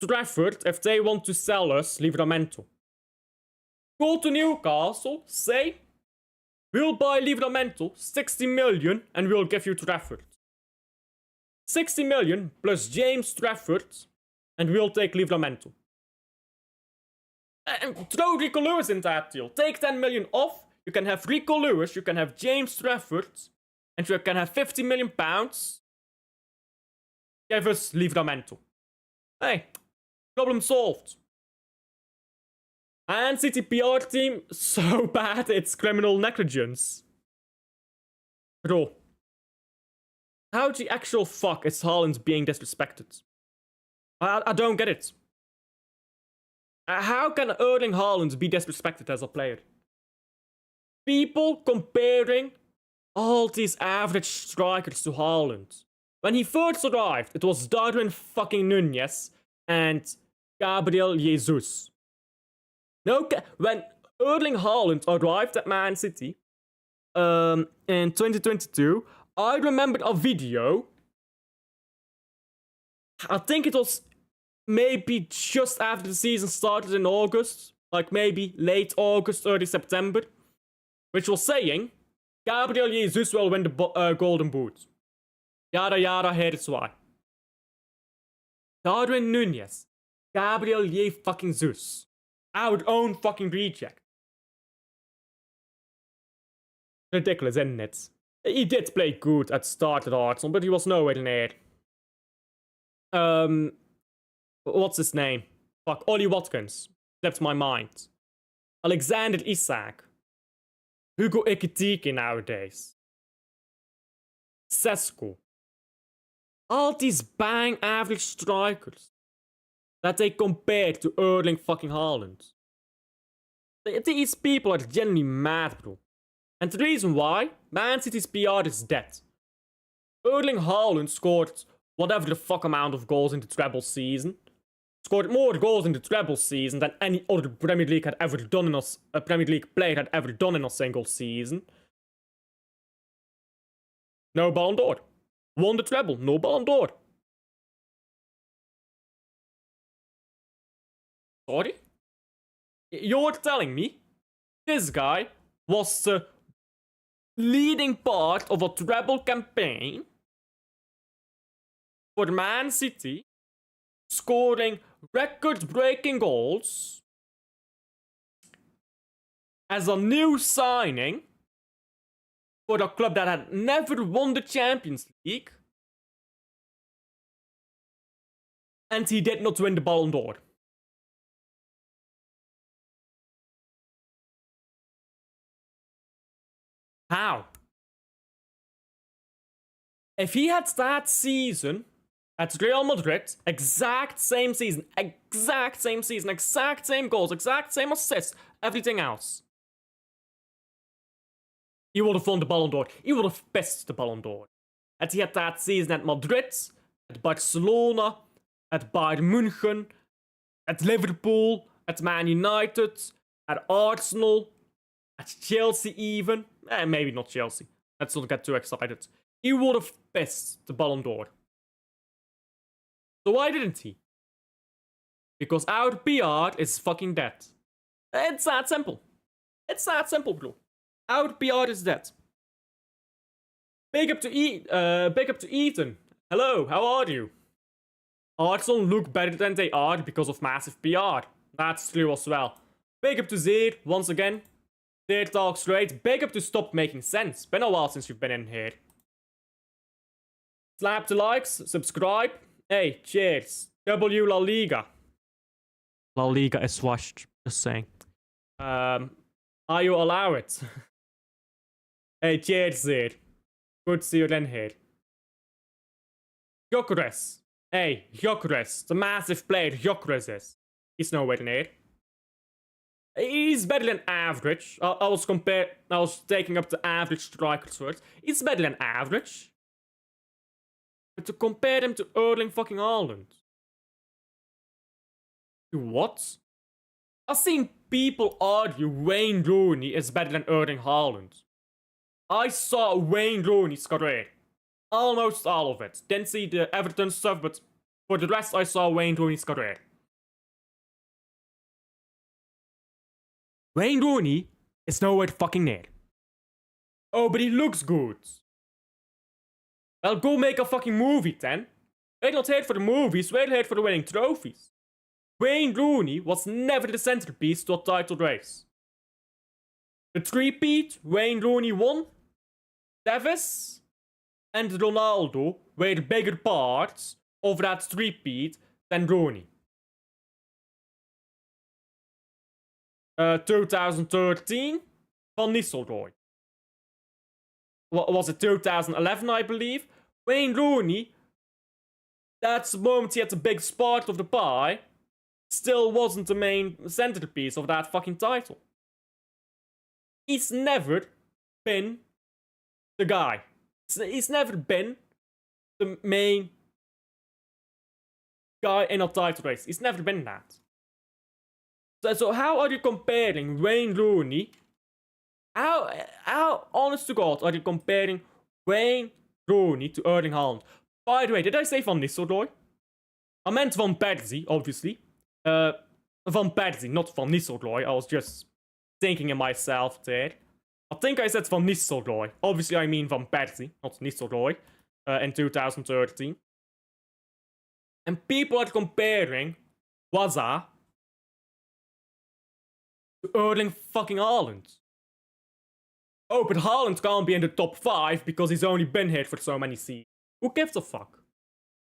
Trafford if they want to sell us Livramento. Go to Newcastle, say, we'll buy Livramento, 60 million, and we'll give you Trafford. 60 million plus James Trafford, and we'll take Livramento. And throw Rico Lewis in that deal. Take 10 million off, you can have Rico Lewis, you can have James Trafford, and you can have 50 million pounds. Give us Livramento. Hey, problem solved. And City PR team, so bad it's criminal negligence. Bro. How the actual fuck is Haaland being disrespected? I don't get it. How can Erling Haaland be disrespected as a player? People comparing all these average strikers to Haaland. When he first arrived, it was Darwin fucking Nunez and Gabriel Jesus. No, when Erling Haaland arrived at Man City in 2022, I remembered a video. I think it was maybe just after the season started in August, like maybe late August, early September, which was saying Gabriel Jesus will win the Golden Boot. Yada yada, here's why. Darwin Nunez, Gabriel fucking Jesus. Our own fucking reject. Ridiculous, isn't it? He did play good at start at Arsenal, but he was nowhere near. What's his name? Fuck, Ollie Watkins. Slipped my mind. Alexander Isak. Hugo Ekitike nowadays. Sesko. All these bang average strikers that they compare to Erling fucking Haaland. These people are genuinely mad, bro. And the reason why, Man City's PR is dead. Erling Haaland scored whatever the fuck amount of goals in the treble season. Scored more goals in the treble season than any other Premier League had ever done in a Premier League player had ever done in a single season. No Ballon d'Or. Won the treble, no Ballon d'Or. Sorry? You're telling me this guy was the leading part of a treble campaign for Man City, scoring record-breaking goals as a new signing for a club that had never won the Champions League, and he did not win the Ballon d'Or. How? If he had that season at Real Madrid, exact same season, exact same goals, exact same assists, everything else, he would have won the Ballon d'Or. He would have pissed the Ballon d'Or. And he had that season at Madrid, at Barcelona, at Bayern München, at Liverpool, at Man United, at Arsenal, at Chelsea even. Maybe not Chelsea. Let's not get too excited. He would have pissed the Ballon d'Or. So why didn't he? Because our PR is fucking dead. It's that simple. It's that simple, bro. Our PR is dead. Big up to Ethan. Hello, how are you? Arsenal look better than they are because of massive PR. That's true as well. Big up to Zeer, once again. Zeer talks straight. Big up to Stop Making Sense. Been a while since you've been in here. Slap the likes, subscribe. Hey, cheers. W La Liga. La Liga is washed, just saying. Are you allow it? Hey, cheers, Zeer. Good to see you in here. Gyökeres. Hey, Gyökeres. The massive player Gyökeres is. He's nowhere near. He's better than average. I was taking up the average strikers first. He's better than average. But to compare him to Erling fucking Haaland. What? I've seen people argue Wayne Rooney is better than Erling Haaland. I saw Wayne Rooney's career. Almost all of it. Didn't see the Everton stuff, but for the rest I saw Wayne Rooney's career. Wayne Rooney is nowhere fucking near. Oh, but he looks good. Well, go make a fucking movie then. We're not here for the movies, we're here for the winning trophies. Wayne Rooney was never the centerpiece to a title race. The three-peat Wayne Rooney won. Davis and Ronaldo were the bigger parts of that three-peat than Rooney. 2013, Van Nistelrooy. What was it, 2011, I believe? Wayne Rooney, that's the moment he had the big part of the pie, still wasn't the main centerpiece of that fucking title. He's never been the guy. He's never been the main guy in a title race. He's never been that. So how are you comparing Wayne Rooney? How honest to God are you comparing Wayne Rooney to Erling Haaland? By the way, did I say Van Nistelrooy? I meant Van Persie, obviously. Van Persie, not Van Nistelrooy. I was just thinking of myself there. I think I said Van Nistelrooy. Obviously, I mean Van Persie, not Nistelrooy, in 2013. And people are comparing Waza to Erling fucking Haaland. Oh, but Haaland can't be in the top 5 because he's only been here for so many seasons. Who gives a fuck?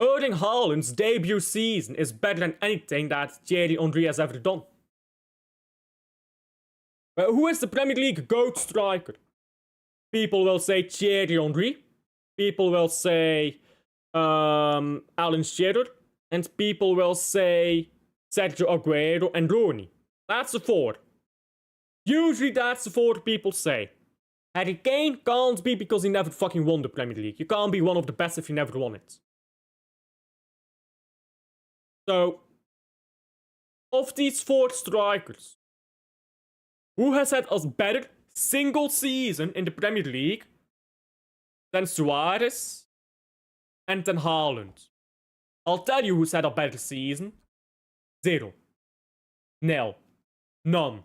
Erling Haaland's debut season is better than anything that Thierry Henry has ever done. Who is the Premier League GOAT striker? People will say Thierry Henry. People will say Alan Shearer. And people will say Sergio Aguero and Rooney. That's the 4. Usually that's the 4 people say. Harry Kane can't be because he never fucking won the Premier League. You can't be one of the best if you never won it. So, of these 4 strikers, who has had a better single season in the Premier League than Suarez and than Haaland? I'll tell you who's had a better season. 0. Nil. None.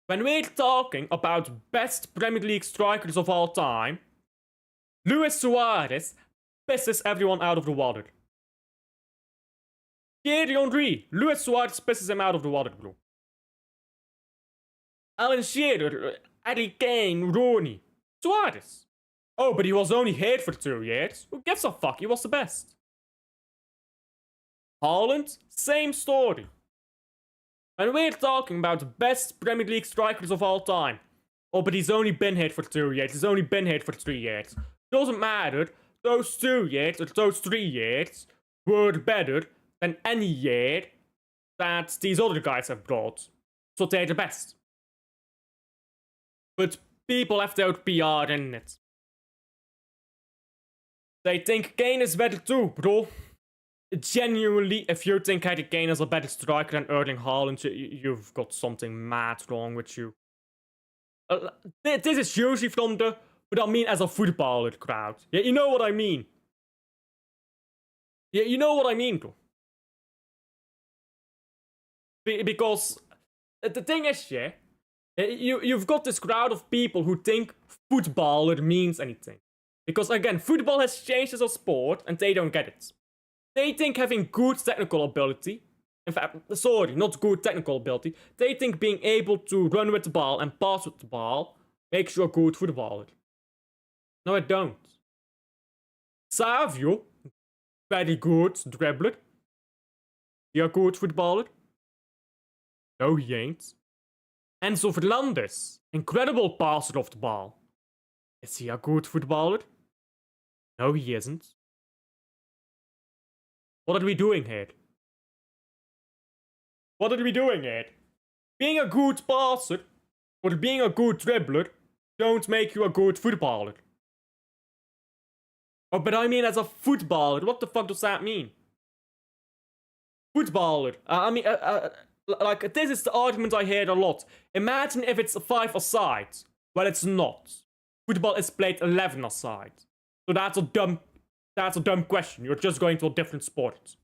When we're talking about best Premier League strikers of all time, Luis Suarez pisses everyone out of the water. Thierry Henry, Luis Suarez pisses him out of the water, bro. Alan Shearer, Harry Kane, Rooney, Suarez. Oh, but he was only here for 2 years. Who gives a fuck? He was the best. Haaland, same story. And we're talking about the best Premier League strikers of all time. Oh, but he's only been here for 2 years. He's only been here for 3 years. Doesn't matter. Those 2 years or those 3 years were better than any year that these other guys have brought. So they're the best. But people left out PR in it. They think Kane is better too, bro. Genuinely, if you think Harry Kane is a better striker than Erling Haaland, you've got something mad wrong with you. This is usually from the, but I mean as a footballer crowd. Yeah, you know what I mean. Yeah, you know what I mean, bro. Because the thing is, yeah, you've got this crowd of people who think footballer means anything. Because again, football has changed as a sport and they don't get it. They think having good technical ability, in fact, sorry, not good technical ability, they think being able to run with the ball and pass with the ball makes you a good footballer. No, I don't. Savio, very good dribbler. He a good footballer? No, he ain't. Enzo Fernandez, incredible passer of the ball. Is he a good footballer? No, he isn't. What are we doing here? What are we doing here? Being a good passer or being a good dribbler don't make you a good footballer. Oh, but I mean as a footballer, what the fuck does that mean? Footballer. Like, this is the argument I hear a lot. Imagine if it's a 5-a-side. Well, it's not. Football is played 11-a-side. So that's a dumb question. You're just going to a different sport.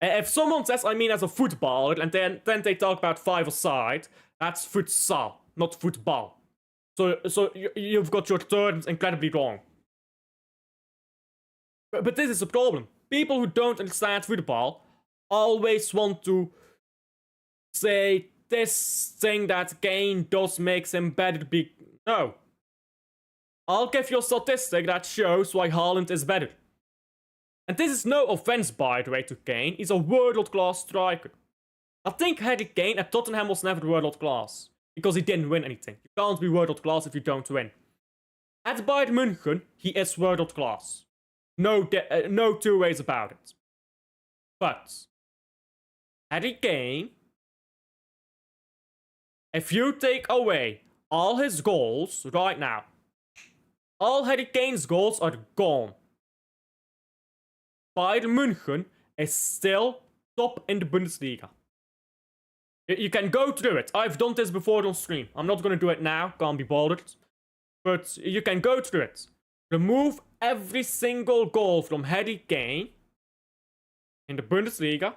If someone says, I mean as a footballer, and then they talk about 5-a-side, that's futsal, not football. So you've got your terms incredibly wrong. But this is the problem. People who don't understand football always want to say this thing that Kane does makes him better. No. I'll give you a statistic that shows why Haaland is better. And this is no offense, by the way, to Kane. He's a world-class striker. I think Harry Kane at Tottenham was never world-class. Because he didn't win anything. You can't be world-class if you don't win. At Bayern München, he is world-class. No 2 ways about it. But Harry Kane, if you take away all his goals right now, all Harry Kane's goals are gone. Bayern München is still top in the Bundesliga. You can go through it. I've done this before on stream. I'm not going to do it now. Can't be bothered. But you can go through it. Remove every single goal from Harry Kane in the Bundesliga.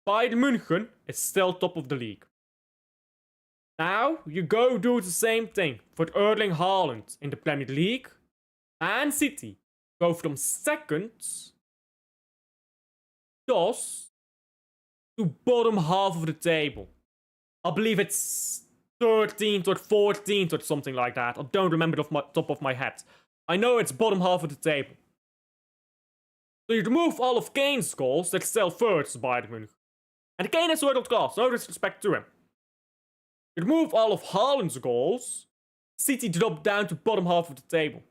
Bayern München is still top of the league. Now, you go do the same thing for Erling Haaland in the Premier League. And City go from second to bottom half of the table. I believe it's 13th or 14th or something like that. I don't remember off the top of my head. I know it's bottom half of the table. So you remove all of Kane's goals, that's still first Bayern Munich. And Kane is world class, no disrespect to him. You remove all of Haaland's goals, City drop down to bottom half of the table.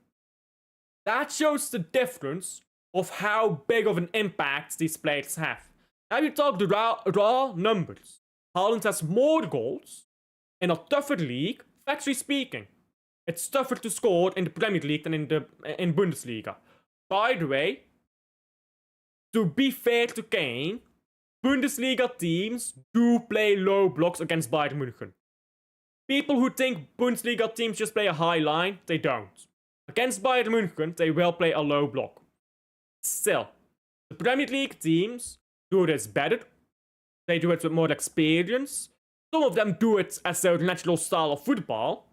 That shows the difference of how big of an impact these players have. Now you talk the raw numbers. Haaland has more goals in a tougher league, factually speaking, it's tougher to score in the Premier League than in Bundesliga. By the way, to be fair to Kane, Bundesliga teams do play low blocks against Bayern München. People who think Bundesliga teams just play a high line, they don't. Against Bayern München, they will play a low block. Still, the Premier League teams do this better. They do it with more experience. Some of them do it as their natural style of football.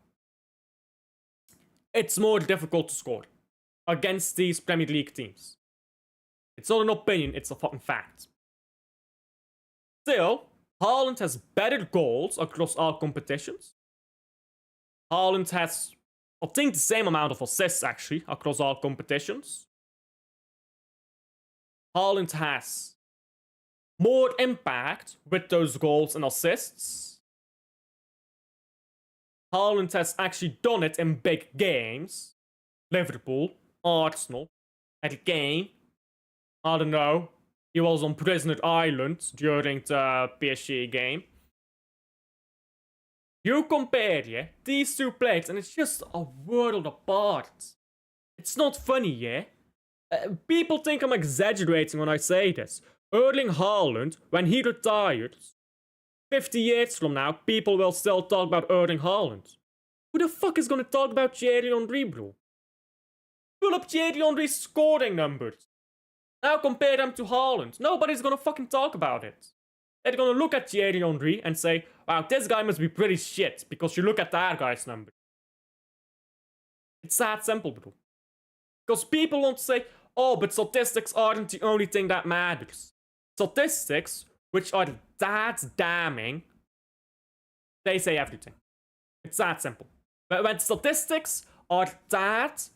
It's more difficult to score against these Premier League teams. It's not an opinion, it's a fucking fact. Still, Haaland has better goals across all competitions. Haaland has, I think, the same amount of assists, actually, across all competitions. Haaland has more impact with those goals and assists. Haaland has actually done it in big games. Liverpool, Arsenal, at a game. I don't know. He was on Prisoner Island during the PSG game. You compare, these two players, and it's just a world apart. It's not funny, people think I'm exaggerating when I say this. Erling Haaland, when he retires, 50 years from now, people will still talk about Erling Haaland. Who the fuck is gonna talk about Thierry Henry, bro? Pull up Thierry Henry's scoring numbers. Now compare them to Haaland. Nobody's gonna fucking talk about it. They're gonna look at Thierry Henry and say, wow, this guy must be pretty shit, because you look at that guy's numbers. It's that simple, bro. Because people want to say, oh, but statistics aren't the only thing that matters. Statistics, which are that damning, they say everything. It's that simple. But when statistics are that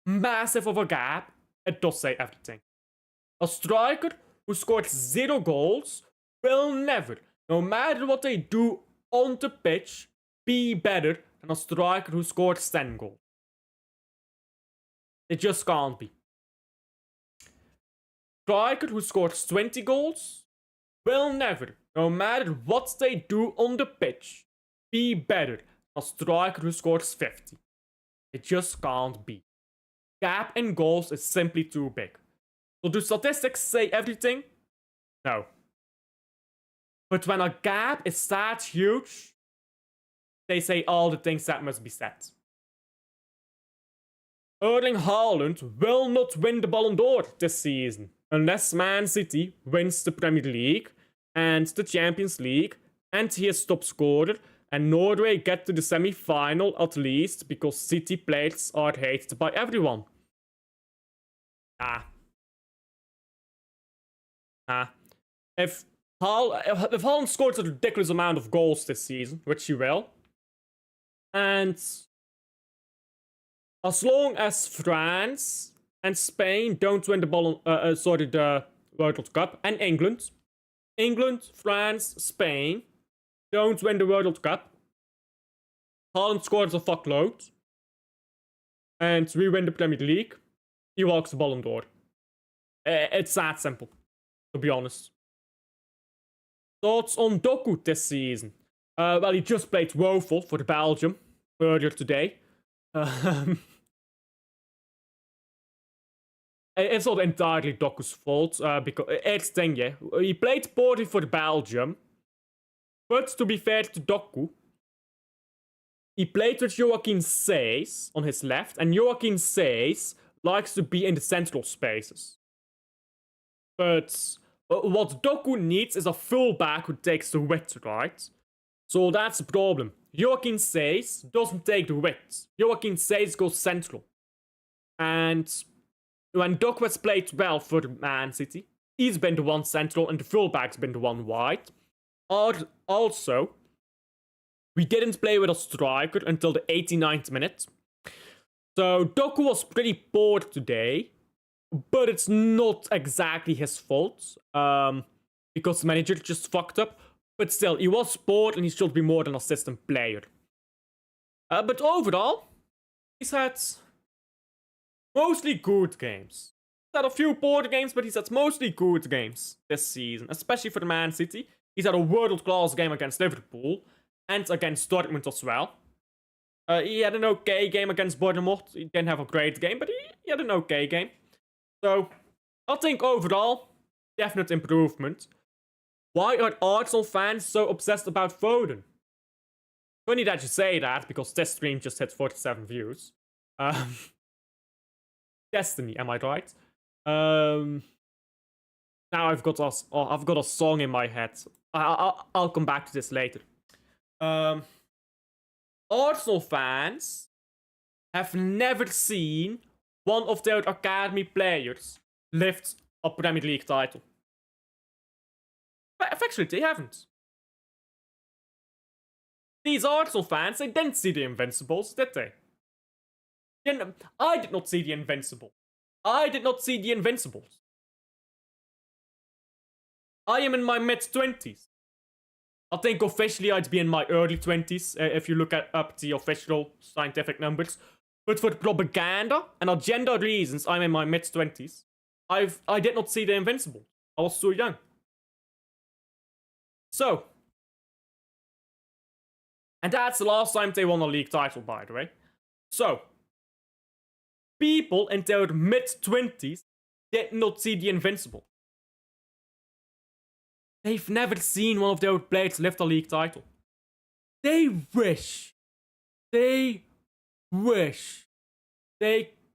massive of a gap, it does say everything. A striker who scored 0 goals will never, no matter what they do on the pitch, be better than a striker who scored 10 goals. It just can't be. Striker who scores 20 goals will never, no matter what they do on the pitch, be better than a striker who scores 50. It just can't be. Gap in goals is simply too big. So do statistics say everything? No. But when a gap is that huge, they say all the things that must be said. Erling Haaland will not win the Ballon d'Or this season unless Man City wins the Premier League and the Champions League and he is top scorer and Norway get to the semi-final at least because City players are hated by everyone. If Haaland scores a ridiculous amount of goals this season, which he will, and as long as France and Spain don't win the the World Cup, and England, France, Spain don't win the World Cup, Haaland scores a fuckload, and we win the Premier League, he walks the Ballon d'Or. It's that simple, to be honest. Thoughts on Doku this season? Well, he just played woeful for Belgium earlier today. It's not entirely Doku's fault, because it's thing, he played poorly for Belgium. But to be fair to Doku, he played with Joachim Seys on his left, and Joachim Seys likes to be in the central spaces. But what Doku needs is a fullback who takes the width, right? So that's the problem. Joachim Seys doesn't take the width. Joachim Seys goes central. And when Doku has played well for Man City, he's been the one central and the fullback's been the one wide. Also, we didn't play with a striker until the 89th minute. So Doku was pretty poor today, but it's not exactly his fault, because the manager just fucked up. But still, he was poor and he should be more than an assistant player. But overall, he's had mostly good games. He's had a few poor games, but he's had mostly good games this season, especially for Man City. He's had a world-class game against Liverpool and against Dortmund as well. He had an okay game against Bournemouth. He didn't have a great game, but he had an okay game. So, I think overall, definite improvement. Why are Arsenal fans so obsessed about Foden? Funny that you say that, because this stream just hit 47 views. Destiny, am I right? Now I've got a song in my head. I'll come back to this later. Arsenal fans have never seen one of their academy players lift a Premier League title. Actually, they haven't. These Arsenal fans, they didn't see the Invincibles, did they? I did not see the Invincible. I did not see the Invincibles. I am in my mid-20s. I think officially I'd be in my early 20s if you look up the official scientific numbers. But for propaganda and agenda reasons, I'm in my mid-20s. I did not see the Invincible. I was too young. So. And that's the last time they won a league title, by the way. So. People in their mid-20s did not see the Invincible. They've never seen one of their players lift a league title. They wish they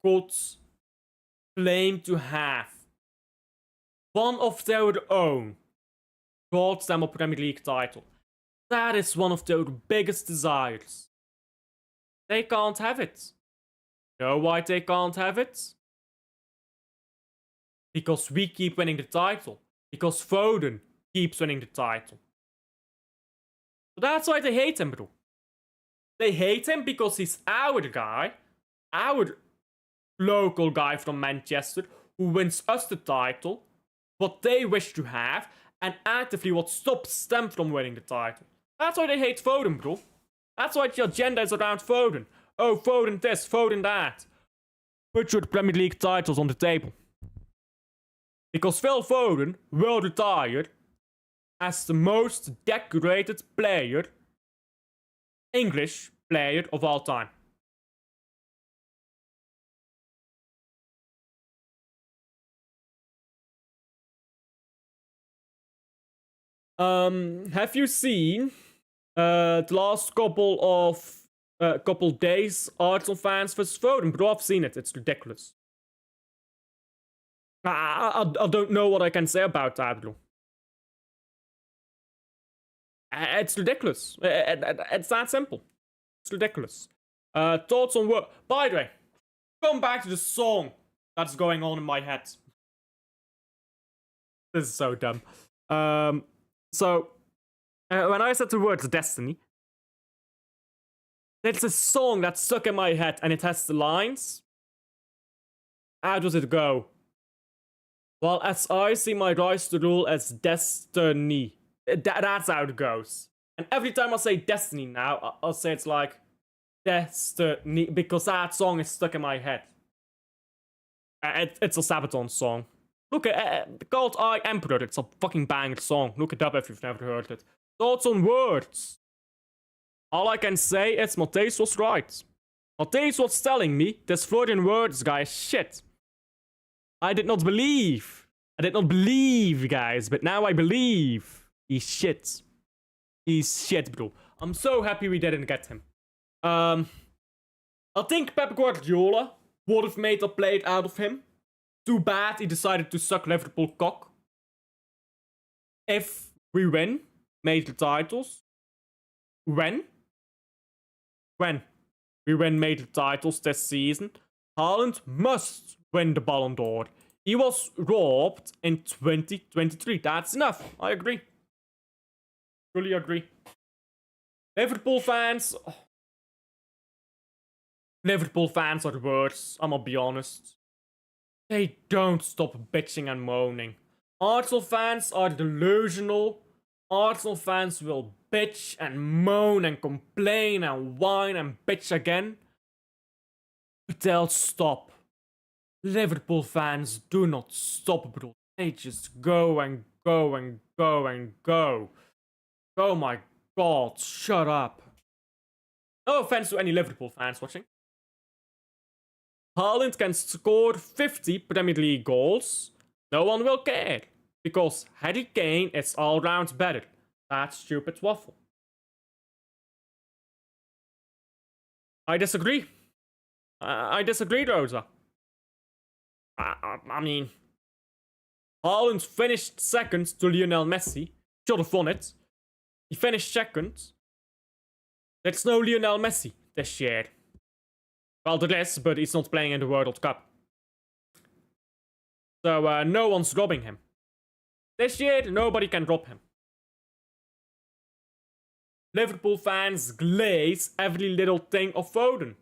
could claim to have one of their own brought them a Premier League title. That is one of their biggest desires. They can't have it. Know why they can't have it? Because we keep winning the title. Because Foden keeps winning the title. So that's why they hate him, bro. They hate him because he's our guy. Our local guy from Manchester who wins us the title. What they wish to have. And actively what stops them from winning the title. That's why they hate Foden, bro. That's why the agenda is around Foden. Oh, Foden this, Foden that. Put your Premier League titles on the table. Because Phil Foden will retire as the most decorated player, English player of all time. Have you seen the last couple days Arsenal fans versus Foden? Bro, I've seen it. It's ridiculous. I don't know what I can say about that, bro. It's ridiculous. It's that simple. It's ridiculous. Thoughts on what? By the way, come back to the song that's going on in my head. This is so dumb. So, when I said the words Destiny, there's a song that's stuck in my head and it has the lines. How does it go? Well, as I see my rise to rule as destiny. That's how it goes. And every time I say destiny now, I'll say it's like destiny because that song is stuck in my head. It's a Sabaton song. Look, called I Emperor. It's a fucking banger song. Look it up if you've never heard it. Thoughts on words. All I can say is Matthäus was right. Matthäus was telling me this Freudian words guy is shit. I did not believe. I did not believe, guys, but now I believe. He's shit. He's shit, bro. I'm so happy we didn't get him. I think Pep Guardiola would have made a play out of him. Too bad he decided to suck Liverpool cock. If we win major titles. When we win major titles this season, Haaland must win the Ballon d'Or. He was robbed in 2023. That's enough. I agree. Fully agree. Liverpool fans are the worst. I'm gonna be honest. They don't stop bitching and moaning. Arsenal fans are delusional. Arsenal fans will bitch and moan and complain and whine and bitch again. But they'll stop. Liverpool fans do not stop, bro. They just go and go and go and go. Oh my god, shut up. No offense to any Liverpool fans watching. Haaland can score 50 Premier League goals. No one will care. Because Harry Kane is all round better. That's stupid waffle. I disagree. I disagree, Rosa. I mean, Haaland finished second to Lionel Messi. Should have won it. He finished second. There's no Lionel Messi this year. Well, there is, but he's not playing in the World Cup. So no one's robbing him. This year, nobody can rob him. Liverpool fans glaze every little thing of Foden.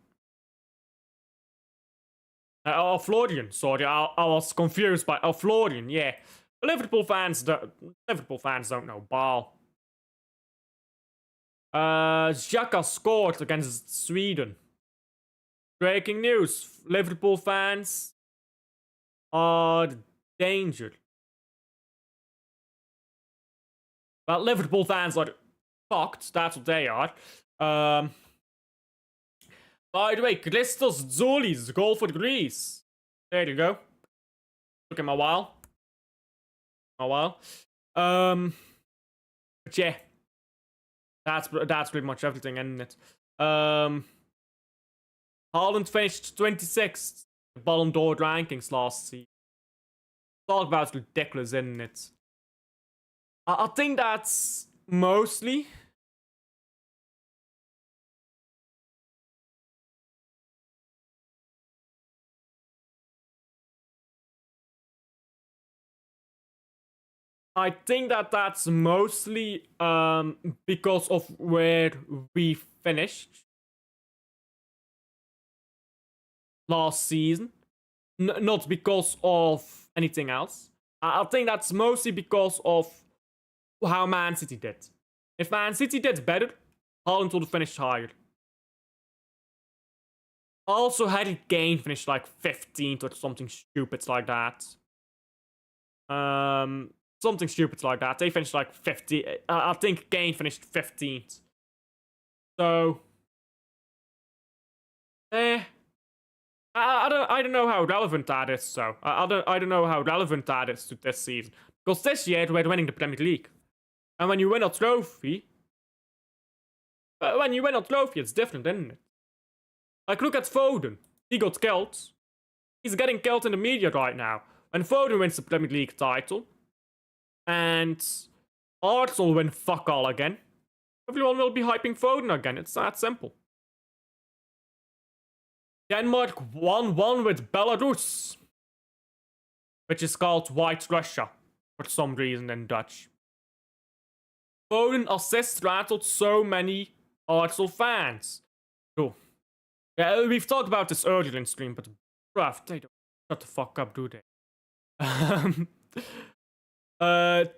Florian, sorry, I was confused by Florian, yeah. Liverpool fans don't know ball. Xhaka scored against Sweden. Breaking news, Liverpool fans are danger. Well, Liverpool fans are fucked, that's what they are. By the way, Christos Zoulis goal for Greece. There you go. Took him a while. But yeah. That's pretty much everything, isn't it? Haaland finished 26th in Ballon d'Or rankings last season. Talk about ridiculous, isn't it? I think that's mostly because of where we finished last season, not because of anything else. I think that's mostly because of how Man City did. If Man City did better, Haaland would have finished higher. Also, Harry Kane finished like 15th or something stupid like that. Something stupid like that. They finished like 50. I think Kane finished 15th. So, I don't know how relevant that is. So I don't know how relevant that is to this season, because this year we're winning the Premier League, and when you win a trophy, it's different, isn't it? Like, look at Foden. He got killed. He's getting killed in the media right now. When Foden wins the Premier League title, and Arsenal win fuck all again, everyone will be hyping Foden again. It's that simple. Denmark 1-1 with Belarus, which is called White Russia for some reason in Dutch. Foden assist rattled so many Arsenal fans. Oh. Yeah, we've talked about this earlier in stream, but bruv, they don't shut the fuck up, do they?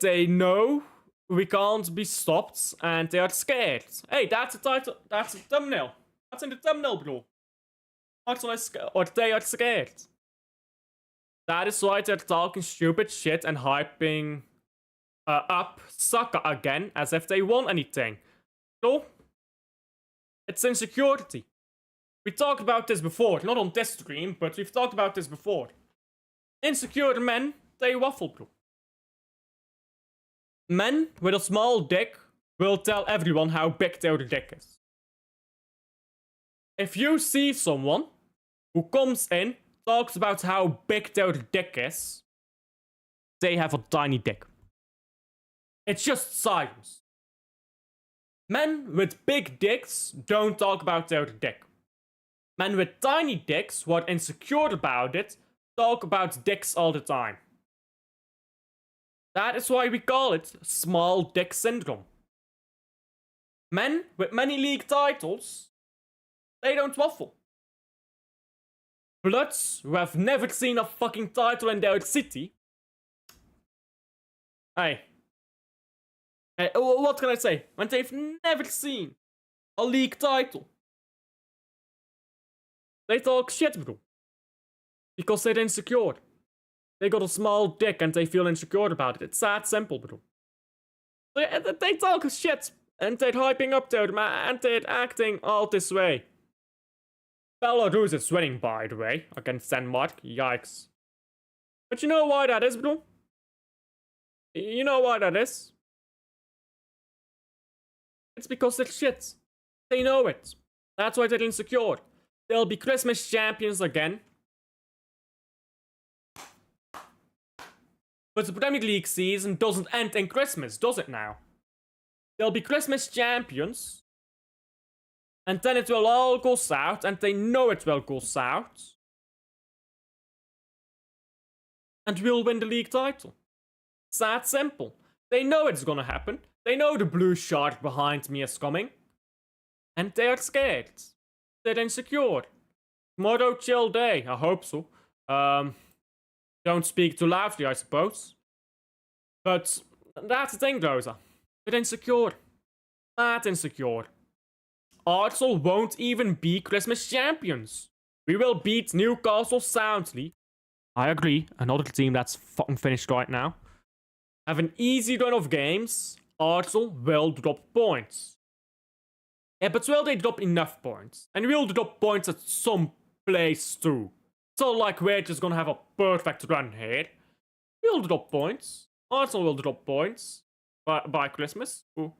They know we can't be stopped, and they are scared. Hey, that's a title. That's a thumbnail. That's in the thumbnail, bro. Or they are scared. That is why they're talking stupid shit and hyping up Saka again, as if they won anything. So, it's insecurity. We talked about this before, not on this stream, but we've talked about this before. Insecure men, they waffle, bro. Men with a small dick will tell everyone how big their dick is. If you see someone who comes in, talks about how big their dick is, they have a tiny dick. It's just science. Men with big dicks don't talk about their dick. Men with tiny dicks who are insecure about it talk about dicks all the time. That is why we call it small dick syndrome. Men with many league titles, they don't waffle. Bloods who have never seen a fucking title in their city. Hey, what can I say? When they've never seen a league title, they talk shit, bro. Because they're insecure. They got a small dick and they feel insecure about it. It's that simple, bro. They talk shit, and they're hyping up to them, and they're acting all this way. Belarus is winning, by the way, against Denmark. Yikes. But you know why that is, bro? You know why that is? It's because they're shit. They know it. That's why they're insecure. They'll be Christmas champions again. But the Premier League season doesn't end in Christmas, does it now? They'll be Christmas champions. And then it will all go south, and they know it will go south. And we'll win the league title. It's that simple. They know it's gonna happen. They know the blue shark behind me is coming. And they are scared. They're insecure. Tomorrow, chill day. I hope so. Don't speak too loudly, I suppose. But that's the thing, Rosa. They're insecure. That insecure. Arsenal won't even be Christmas champions. We will beat Newcastle soundly. I agree. Another team that's fucking finished right now. Have an easy run of games. Arsenal will drop points. Yeah, but will they drop enough points? And we'll drop points at some place too. It's not like we're just gonna have a perfect run here. We'll drop points. Arsenal will drop points by Christmas. Ooh.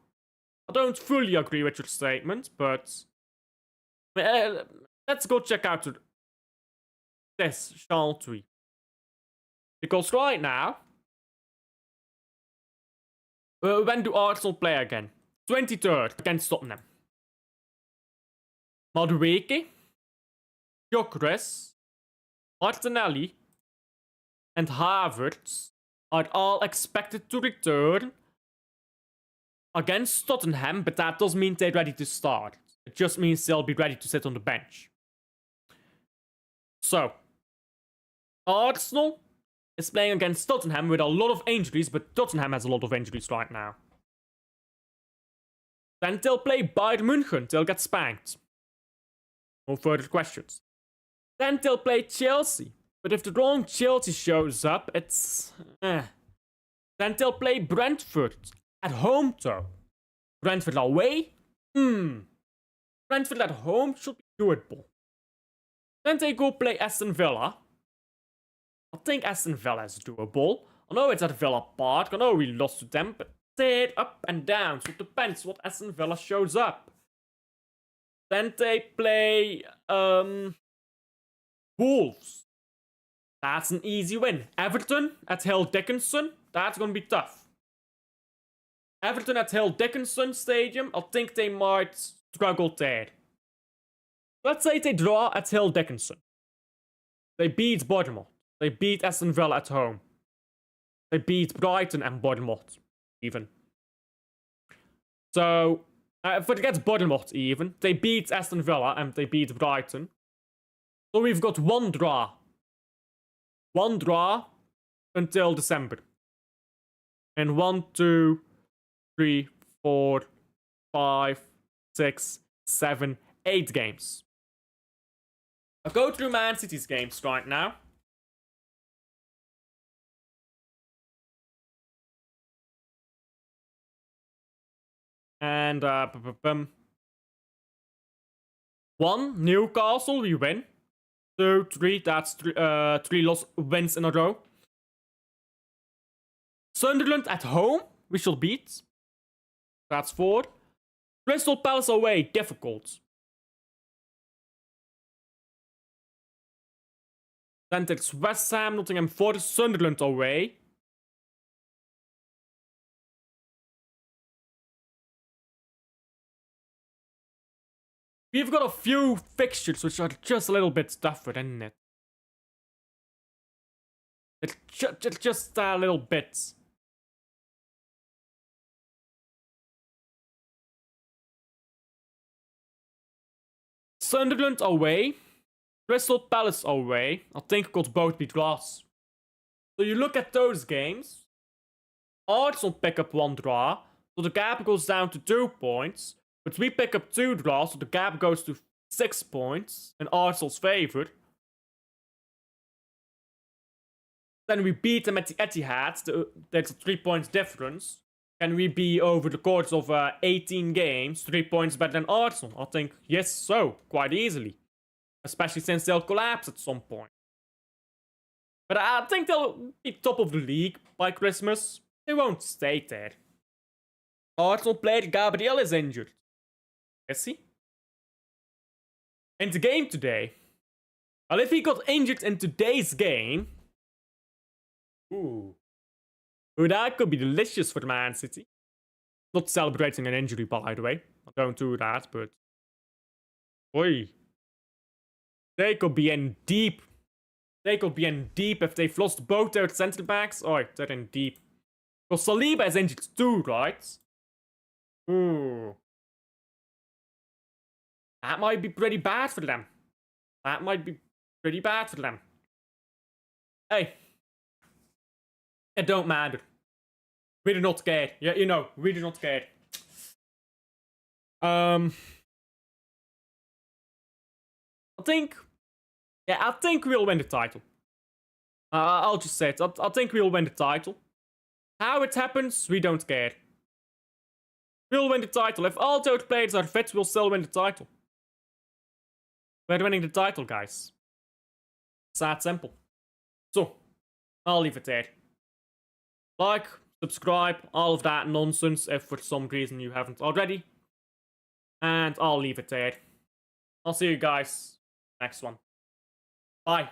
I don't fully agree with your statement, but let's go check out this, shall we? Because right now, when do Arsenal play again? 23rd against Tottenham. Madueke, Gyökeres, Martinelli, and Havertz are all expected to return against Tottenham, but that doesn't mean they're ready to start. It just means they'll be ready to sit on the bench. So, Arsenal is playing against Tottenham with a lot of injuries, but Tottenham has a lot of injuries right now. Then they'll play Bayern München, they'll get spanked. No further questions. Then they'll play Chelsea, but if the wrong Chelsea shows up, it's... Then they'll play Brentford. At home, though. Brentford away? Brentford at home should be doable. Then they go play Aston Villa. I think Aston Villa is doable. I know it's at Villa Park. I know we lost to them, but they're up and down. So it depends what Aston Villa shows up. Then they play Wolves. That's an easy win. Everton at Hill Dickinson. That's going to be tough. Everton at Hill Dickinson Stadium, I think they might struggle there. Let's say they draw at Hill Dickinson. They beat Bournemouth. They beat Aston Villa at home. They beat Brighton and Bournemouth, even. So, forget Bournemouth even. They beat Aston Villa and they beat Brighton. So we've got one draw. One draw until December. And 1, 2, 3, 4, 5, 6, 7, 8 games. I'll go through Man City's games right now. And 1, Newcastle, we win. 2, 3, that's 3 wins in a row. Sunderland at home, we shall beat. That's 4. Crystal Palace away, difficult. Then there's West Ham, Nottingham Forest, Sunderland away. We've got a few fixtures which are just a little bit tougher, isn't it? It's just a little bit. Sunderland away. Crystal Palace away. I think could both be draws. So you look at those games. Arsenal pick up 1 draw. So the gap goes down to 2 points. But we pick up 2 draws. So the gap goes to 6 points. In Arsenal's favor. Then we beat them at the Etihad. There's a 3 points difference. Can we be, over the course of 18 games, 3 points better than Arsenal? I think, yes, so, quite easily. Especially since they'll collapse at some point. But I think they'll be top of the league by Christmas. They won't stay there. Arsenal player Gabriel is injured. Is he? In the game today. Well, if he got injured in today's game... Ooh, that could be delicious for Man City. Not celebrating an injury, by the way. Don't do that, but... Oi. They could be in deep. They could be in deep if they've lost both their centre backs. Oh, they're in deep. Because Saliba is injured too, right? Ooh. That might be pretty bad for them. That might be pretty bad for them. Hey. It don't matter. We do not care. Yeah, you know, we do not care. I think we'll win the title. I'll just say it. I think we'll win the title. How it happens, we don't care. We'll win the title. If all those players are fit, we'll still win the title. We're winning the title, guys. It's that simple. So, I'll leave it there. Like, subscribe, all of that nonsense if for some reason you haven't already. And I'll leave it there. I'll see you guys next one. Bye.